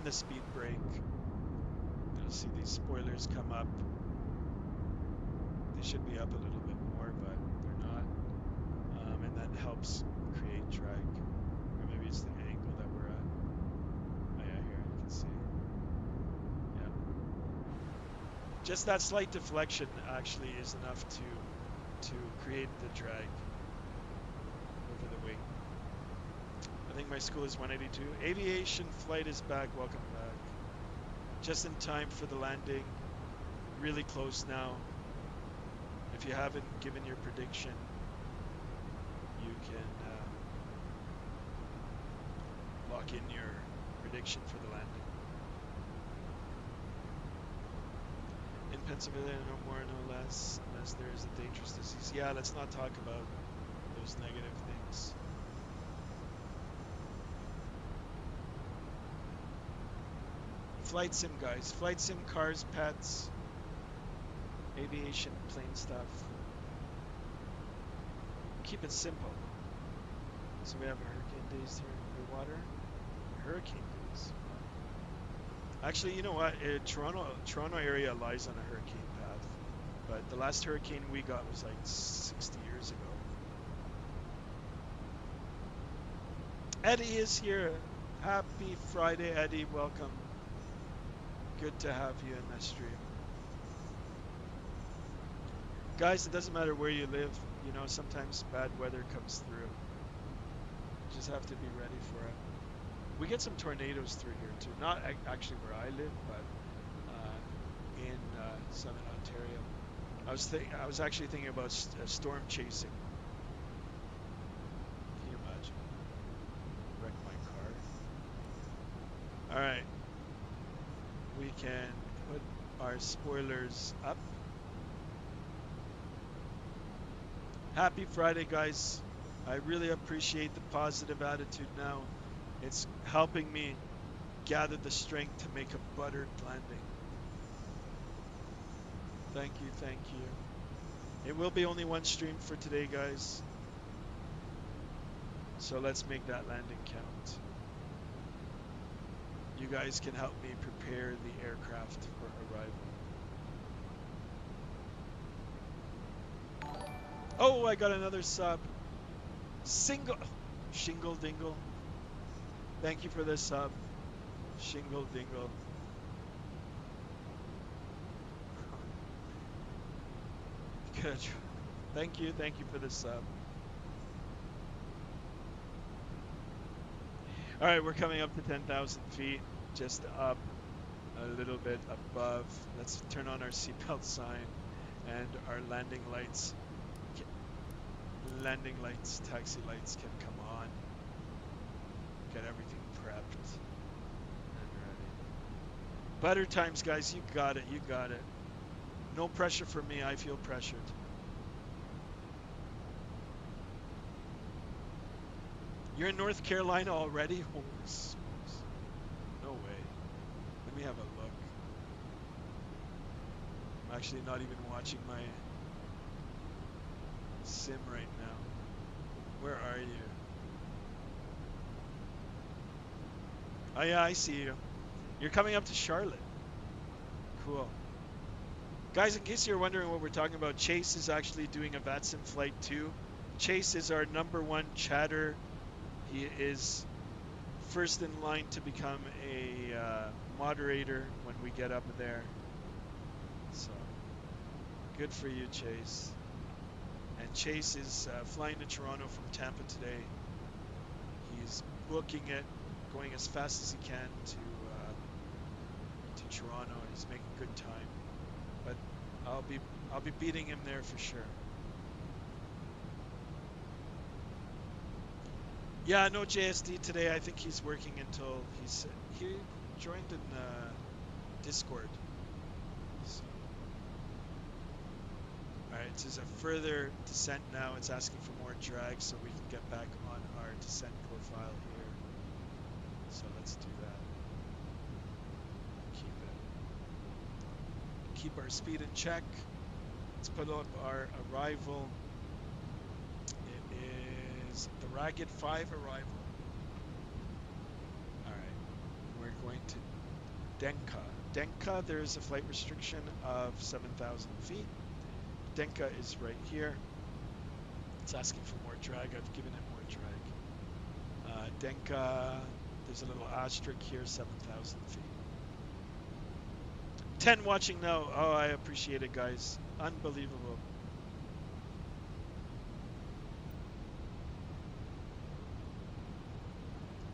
the speed brake. You'll see these spoilers come up. They should be up a little bit more, but they're not. And that helps create drag. Or maybe it's the angle that we're at. Oh yeah, here you can see. Yeah. Just that slight deflection actually is enough to create the drag over the wing. I think my school is 182. Aviation flight is back. Welcome back. Just in time for the landing. Really close now. If you haven't given your prediction, you can lock in your prediction for the landing. In Pennsylvania, no more, no less, unless there is a dangerous disease. Yeah, let's not talk about those negative things. Flight sim, guys. Flight sim, cars, pets, aviation, plane stuff. Keep it simple. So we have hurricane days here in Clearwater. Hurricane days. Actually, you know what? Toronto area lies on a hurricane path. But the last hurricane we got was like 60 years ago. Eddie is here. Happy Friday, Eddie. Welcome. Good to have you in the stream. Guys, it doesn't matter where you live. You know, sometimes bad weather comes through. You just have to be ready for it. We get some tornadoes through here too. Not actually where I live, but in southern Ontario. I was actually thinking about storm chasing. Can you imagine? Wreck my car. All right. We our spoilers up. Happy Friday, guys. I really appreciate the positive attitude now. It's helping me gather the strength to make a buttered landing. Thank you, thank you. It will be only one stream for today, guys. So let's make that landing count. You guys can help me prepare the aircraft for arrival. Oh, I got another sub. Shingle Dingle. Thank you for the sub. Shingle Dingle. Good. Thank you for the sub. All right, we're coming up to 10,000 feet, just up a little bit above. Let's turn on our seatbelt sign and our landing lights. Landing lights, taxi lights can come on. Get everything prepped and ready. Butter times, guys. You got it. You got it. No pressure for me. I feel pressured. You're in North Carolina already? Holy smokes. No way. Let me have a look. I'm actually not even watching my sim right now. Where are you? Oh yeah, I see you. You're coming up to Charlotte. Cool. Guys, in case you're wondering what we're talking about, Chase is actually doing a VATSIM flight too. Chase is our #1 chatter. He is first in line to become a moderator when we get up there. So, good for you, Chase. And Chase is flying to Toronto from Tampa today. He's booking it, going as fast as he can to Toronto. He's making good time, but I'll be beating him there for sure. Yeah, no JSD today. I think he's working until he joined in Discord. So. All right, this is a further descent now. It's asking for more drag so we can get back on our descent profile here. So let's do that. Keep our speed in check. Let's put up our arrival. It is the Ragged 5 arrival. All right, we're going to Denka. Denka, there is a flight restriction of 7,000 feet. Denka is right here. It's asking for more drag. I've given it more drag. Denka, there's a little asterisk here, 7,000 feet. 10 watching now. Oh, I appreciate it, guys. Unbelievable.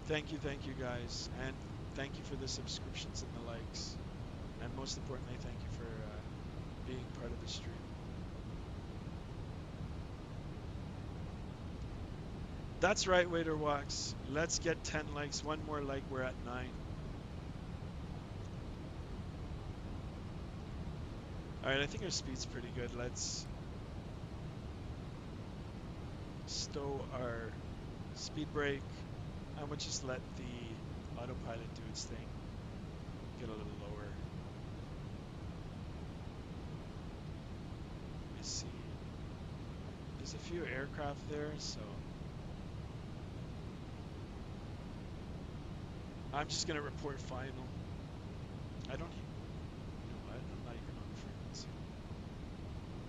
Thank you, guys. And thank you for the subscriptions and the likes. And most importantly, thank you for being part of the stream. That's right, Waiter Walks. Let's get 10 likes. One more like, we're at 9. Alright, I think our speed's pretty good. Let's stow our speed brake. And we'll just let the autopilot do its thing. Get a little lower. Let me see. There's a few aircraft there, so I'm just gonna report final. I don't. You know what? I'm not even on the frequency.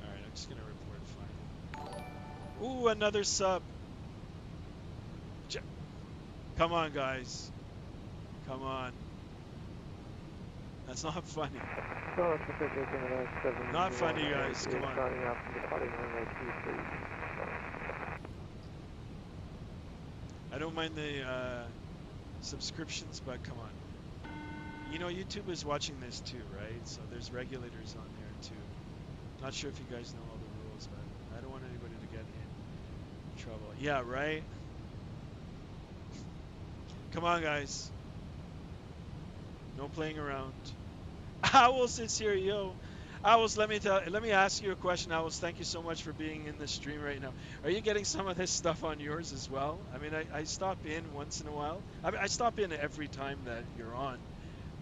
All right, I'm just gonna report final. Ooh, another sub. Come on, guys. Come on. That's not funny. Not funny, guys. Come on. I don't mind the subscriptions, but come on. You know, YouTube is watching this too, right? So there's regulators on there too. Not sure if you guys know all the rules, but I don't want anybody to get in trouble. Yeah, right? Come on, guys. No playing around. Owls is here, yo. Owls, let me ask you a question. Owls, thank you so much for being in the stream right now. Are you getting some of this stuff on yours as well? I mean, I stop in once in a while. I mean, I stop in every time that you're on,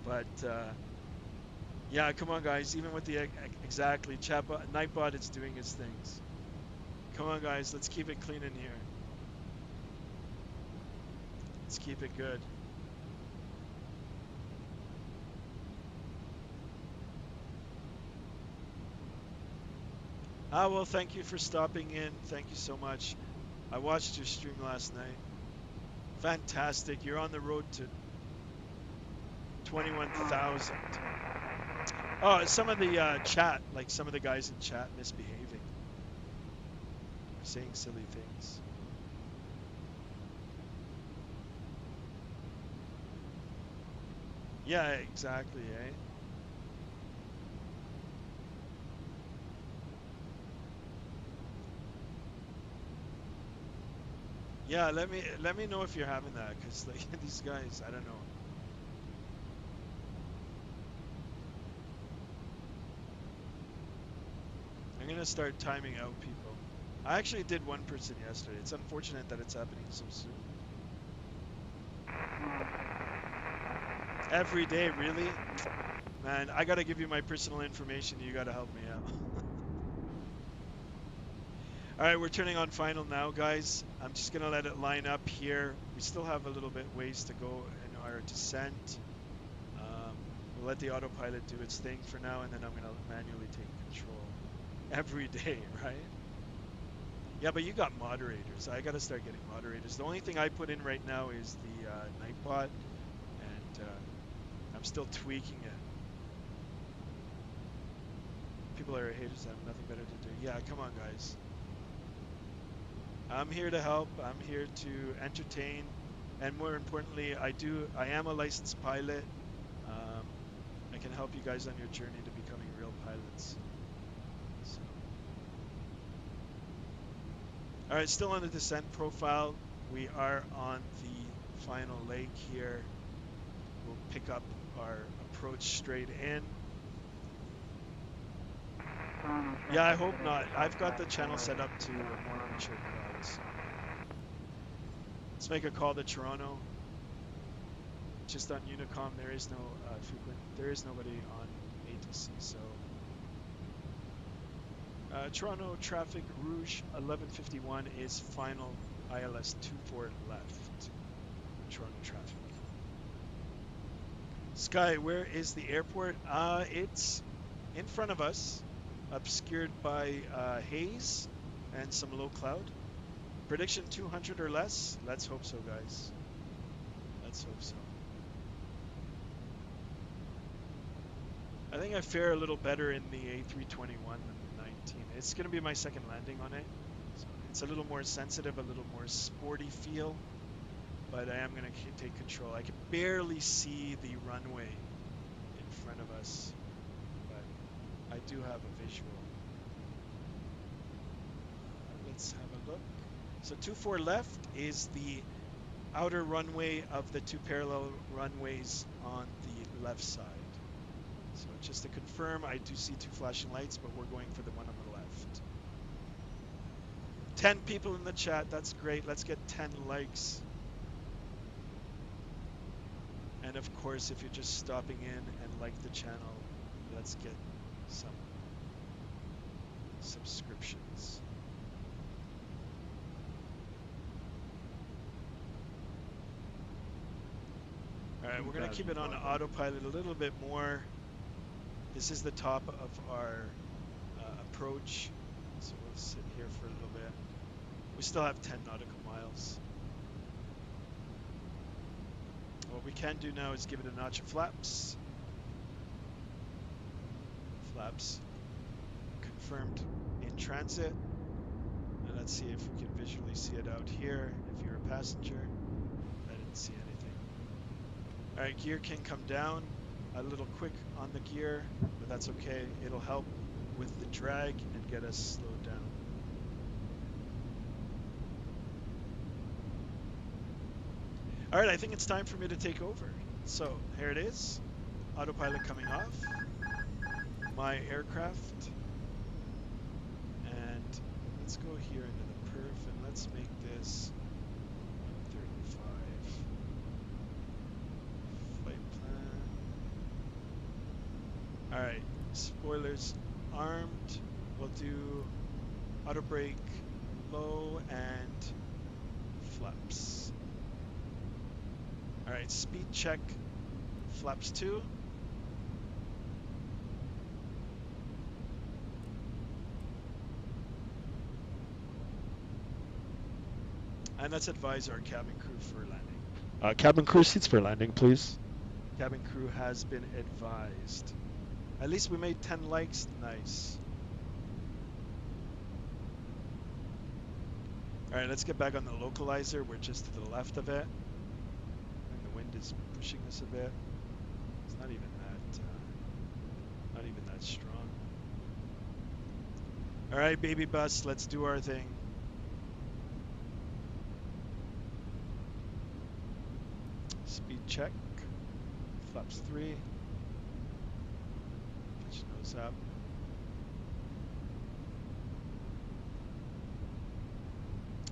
but yeah, come on, guys. Even with the exactly Nightbot is doing his things. Come on, guys. Let's keep it clean in here. Let's keep it good. Well, thank you for stopping in. Thank you so much. I watched your stream last night. Fantastic. You're on the road to 21,000. Oh, some of the chat, like some of the guys in chat misbehaving. Saying silly things. Yeah, exactly, eh? Yeah, let me know if you're having that, because like these guys, I don't know. I'm gonna start timing out people. I actually did one person yesterday. It's unfortunate that it's happening so soon. Every day, really? Man, I gotta give you my personal information. You gotta help me out. All right, we're turning on final now, guys. I'm just gonna let it line up here. We still have a little bit ways to go in our descent. We'll let the autopilot do its thing for now, and then I'm gonna manually take control. Every day, right? Yeah, but you got moderators. I gotta start getting moderators. The only thing I put in right now is the Nightbot, and I'm still tweaking it. People are haters. I have nothing better to do. Yeah, come on, guys. I'm here to help. I'm here to entertain, and more importantly, I am a licensed pilot. I can help you guys on your journey to becoming real pilots. So. All right, still on the descent profile. We are on the final leg here. We'll pick up our approach straight in. Yeah, I hope not. I've got the channel set up to more mature crowds. Let's make a call to Toronto. Just on Unicom, there is no there is nobody on ATC, so. Toronto traffic Rouge 1151 is final ILS 24 left. Toronto traffic. Sky, where is the airport? It's in front of us, obscured by haze and some low cloud. Prediction 200 or less? Let's hope so, guys. Let's hope so. I think I fare a little better in the A321 than the 19. It's going to be my second landing on it. So it's a little more sensitive, a little more sporty feel, but I am going to take control. I can barely see the runway in front of us, but I do have a visual. Let's have a look. So 24 left is the outer runway of the two parallel runways on the left side. So just to confirm, I do see two flashing lights, but we're going for the one on the left. 10 people in the chat, that's great. Let's get 10 likes. And of course, if you're just stopping in and like the channel, let's get some subscriptions. All right, we're going to keep it on autopilot a little bit more. This is the top of our approach, so we'll sit here for a little bit. We still have 10 nautical miles. What we can do now is give it a notch of flaps. Flaps confirmed in transit. And let's see if we can visually see it out here. If you're a passenger, I didn't see anything. All right, gear can come down. A little quick on the gear, but that's okay. It'll help with the drag and get us slowed down. All right, I think it's time for me to take over. So here it is, autopilot coming off. my aircraft. And let's go here into the perf and let's make this 135. Flight plan. Alright, spoilers armed. We'll do auto brake low and flaps. Alright, speed check flaps 2. And let's advise our cabin crew for landing. Cabin crew seats for landing, please. Cabin crew has been advised. At least we made 10 likes. Nice. Alright, let's get back on the localizer. We're just to the left of it. And the wind is pushing us a bit. It's not even that strong. Alright, baby bus, let's do our thing. Speed check. Flaps 3. Pitch nose up.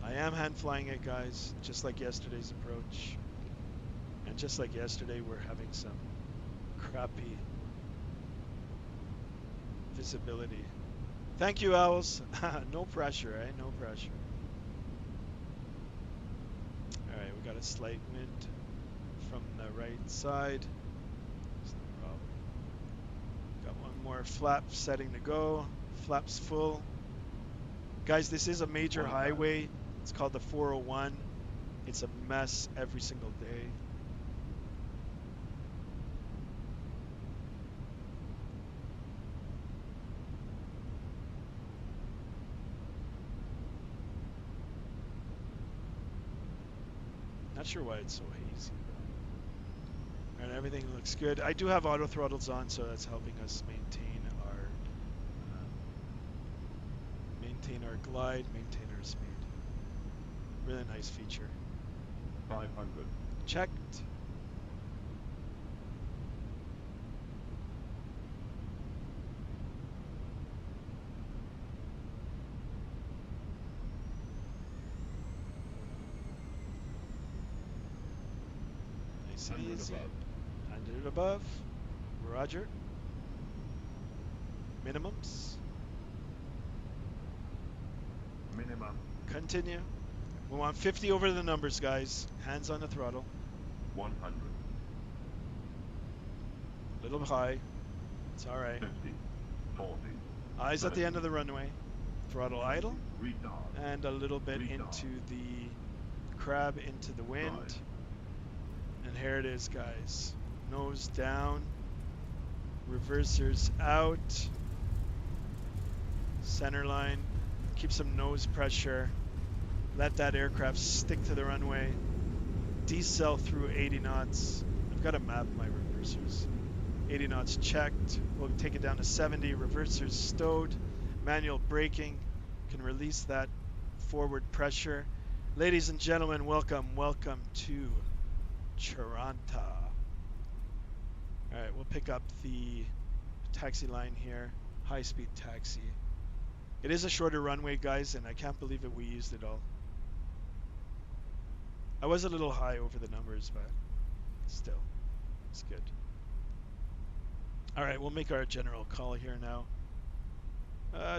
I am hand flying it, guys, just like yesterday's approach. And just like yesterday, we're having some crappy visibility. Thank you, Owls. No pressure, eh? No pressure. Alright, we got a slight wind from the right side. That's no problem. Got one more flap setting to go. Flaps full. Guys, this is a major highway. It's called the 401. It's a mess every single day. Not sure why it's so hazy. And everything looks good. I do have auto throttles on, so that's helping us maintain our glide, maintain our speed. Really nice feature. 500. Checked. Nice and easy. 100 above. Roger. Minimums. Minimum. Continue. We want 50 over the numbers, guys. Hands on the throttle. 100. Little high. It's all right. 50. 40. Eyes at the end of the runway. Throttle idle. Retard. And a little bit Retard. into the crab, into the wind. Right. And here it is, guys. Nose down. Reversers out. Center line. Keep some nose pressure. Let that aircraft stick to the runway. Decel through 80 knots. I've got to map my reversers. 80 knots checked. We'll take it down to 70. Reversers stowed. Manual braking. Can release that forward pressure. Ladies and gentlemen, welcome to Toronto. Alright, we'll pick up the taxi line here. High-speed taxi. It is a shorter runway, guys, and I can't believe it. We used it all. I was a little high over the numbers, but still, it's good. All right, we'll make our general call here now.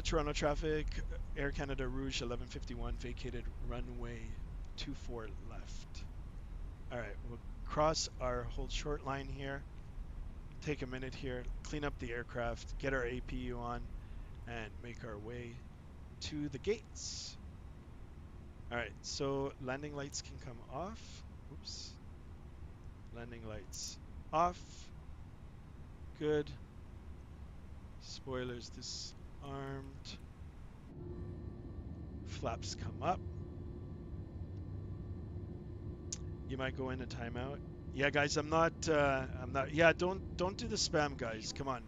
Toronto traffic, Air Canada Rouge 1151, vacated runway 24 left. All right, we'll cross our hold short line here. Take a minute here, clean up the aircraft, get our APU on, and make our way to the gates. All right, so landing lights can come off. Oops. Landing lights off. Good. Spoilers disarmed. Flaps come up. You might go into timeout. Yeah, guys, I'm not. Yeah, don't do the spam, guys. Come on.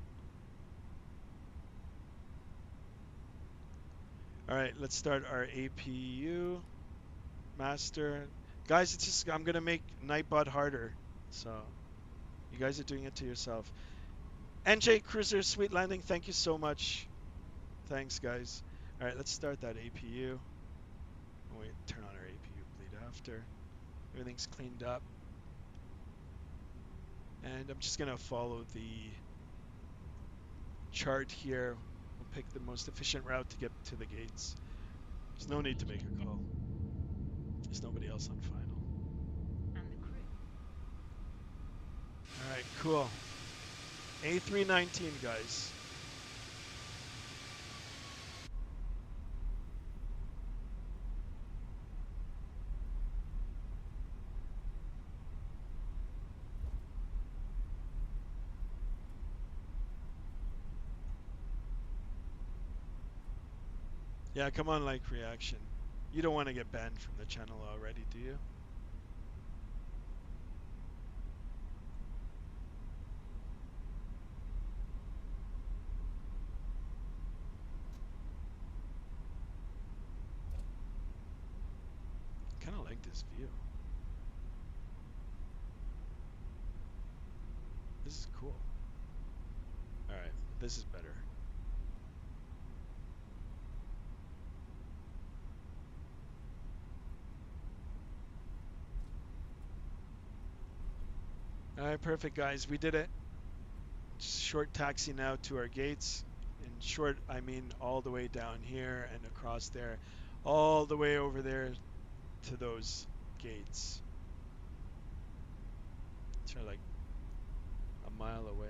All right, let's start our APU. Master. Guys, it's just, I'm going to make Nightbot harder. So, you guys are doing it to yourself. NJ Cruiser, sweet landing. Thank you so much. Thanks, guys. All right, let's start that APU. Wait, turn on our APU bleed after. Everything's cleaned up. And I'm just gonna follow the chart here. We'll pick the most efficient route to get to the gates. There's no need to make a call. There's nobody else on final. And the crew. All right, cool. A319, guys. Yeah, come on, like reaction. You don't want to get banned from the channel already, do you? Kind of like this view. This is cool. All right, this is better. All right, perfect, guys. We did it. Just short taxi now to our gates. In short, I mean all the way down here and across there, all the way over there to those gates. It's like a mile away.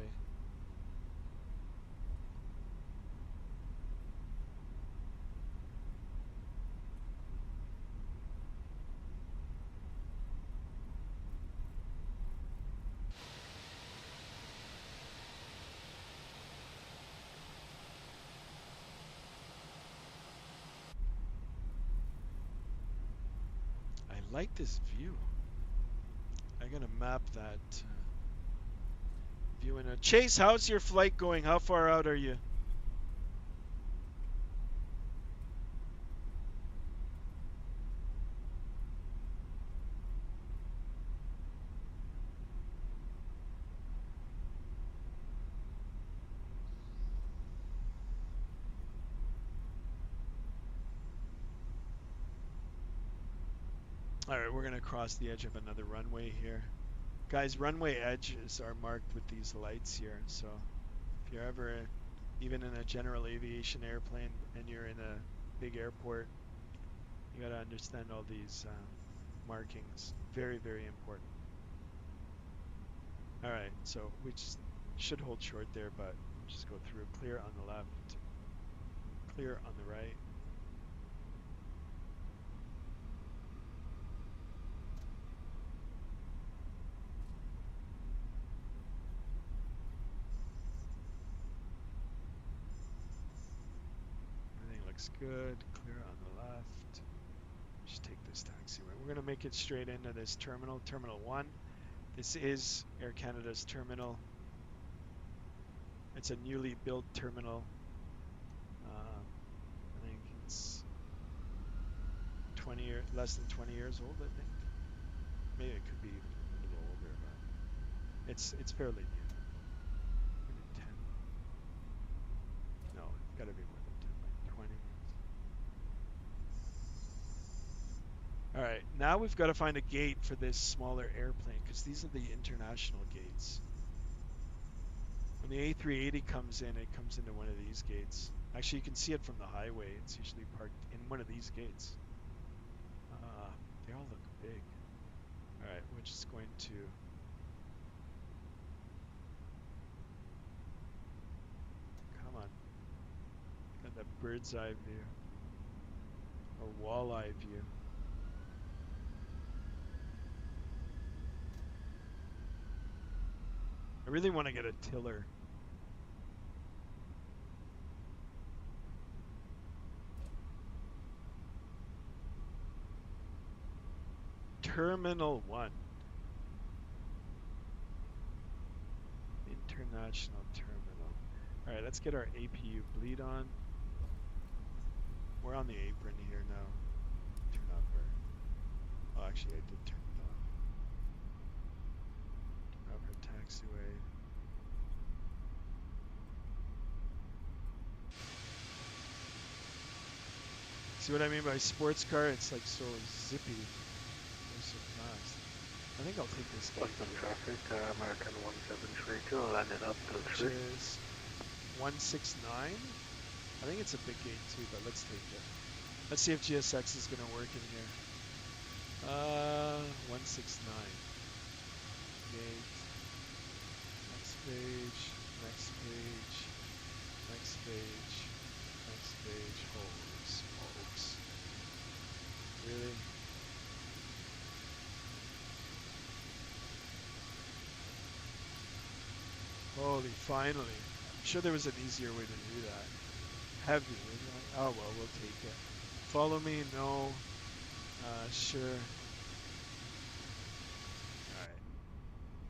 I like this view. I'm gonna map that view in a Chase. How's your flight going? How far out are you? All right, we're gonna cross the edge of another runway here. Guys, runway edges are marked with these lights here. So if you're ever even in a general aviation airplane and you're in a big airport, you gotta understand all these markings. Very, very important. All right, so we just should hold short there, but just go through. Clear on the left, clear on the right. Everything looks good. Clear on the left. Just take this taxiway. We're gonna make it straight into this terminal, Terminal 1. This is Air Canada's terminal. It's a newly built terminal. I think it's less than 20 years old, I think. Maybe it could be a little older, but it's fairly new. Maybe 10. No, it's got to be more than 10, like 20. All right, now we've got to find a gate for this smaller airplane because these are the international gates. When the A380 comes in, it comes into one of these gates. Actually, you can see it from the highway. It's usually parked in one of these gates. They all look big. All right, we're just going to come on. Got that bird's eye view or walleye view. I really want to get a tiller. Terminal 1. International Terminal. All right, let's get our APU bleed on. We're on the apron here now. Turn off our... Oh, actually, I did turn it off. Turn off our taxiway. See what I mean by sports car? It's like so zippy. They're so fast. I think I'll take this gate. Westbound traffic, American 1732, landing up to Which 3. is 169. I think it's a big gate too, but let's take it. Let's see if GSX is gonna work in here. 169. Gate. Next page. Next page. Next page. Next page. Holy smokes. Really? Holy, finally. I'm sure there was an easier way to do that. Heavy. Oh well, we'll take it. Follow me? No. Sure. Alright.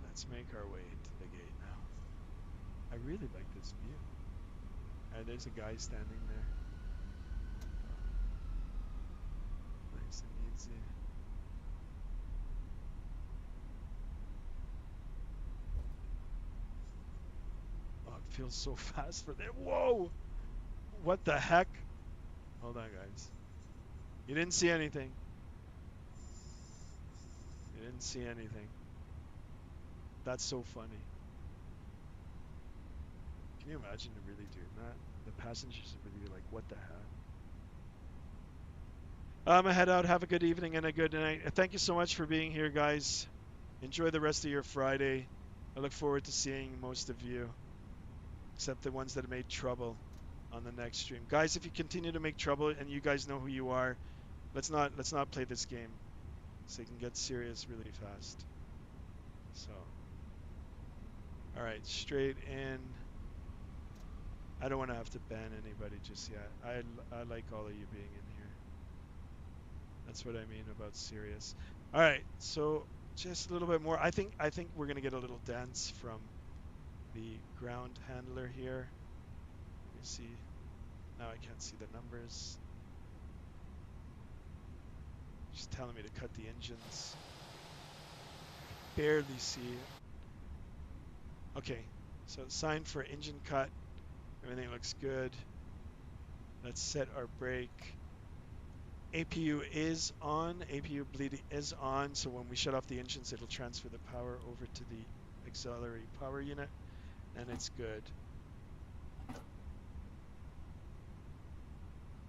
Let's make our way into the gate now. I really like this view. There's a guy standing there. Nice and easy. Oh, it feels so fast for them. Whoa! What the heck? Hold on, guys. You didn't see anything. You didn't see anything. That's so funny. Can you imagine really doing that? The passengers would be like, what the heck? I'm gonna head out. Have a good evening and a good night. Thank you so much for being here, guys. Enjoy the rest of your Friday. I look forward to seeing most of you, except the ones that made trouble on the next stream. Guys, if you continue to make trouble and you guys know who you are, let's not play this game. So it can get serious really fast. So, all right, straight in. I don't want to have to ban anybody just yet. I like all of you being in here. That's what I mean about serious. All right, so just a little bit more. I think we're gonna get a little dance from the ground handler here. Let me see. Now I can't see the numbers. She's telling me to cut the engines. Barely see it. Okay, so sign for engine cut. Everything looks good. Let's set our brake. APU is on. APU bleed is on. So when we shut off the engines, it'll transfer the power over to the auxiliary power unit, and it's good.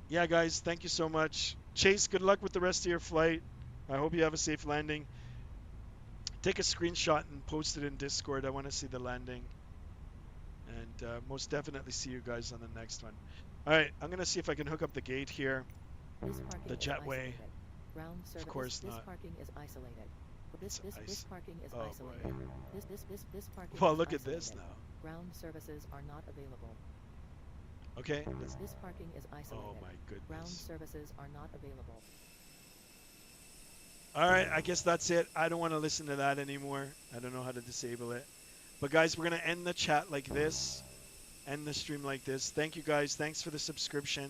Yeah, guys, thank you so much. Chase, good luck with the rest of your flight. I hope you have a safe landing. Take a screenshot and post it in Discord. I want to see the landing. And most definitely see you guys on the next one. All right, I'm going to see if I can hook up the gate here. The jetway. Ground service. Of course this not. Parking is isolated. This parking is oh, isolated. Boy. This parking well, is look isolated. at this now. Ground services are not available. Okay. This parking is isolated. Oh my goodness. Ground services are not available. All right, I guess that's it. I don't want to listen to that anymore. I don't know how to disable it. But guys, we're going to end the chat like this. End the stream like this. Thank you guys. Thanks for the subscription.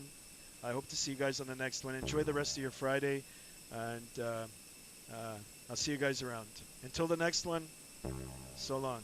I hope to see you guys on the next one. Enjoy the rest of your Friday. And I'll see you guys around. Until the next one, so long.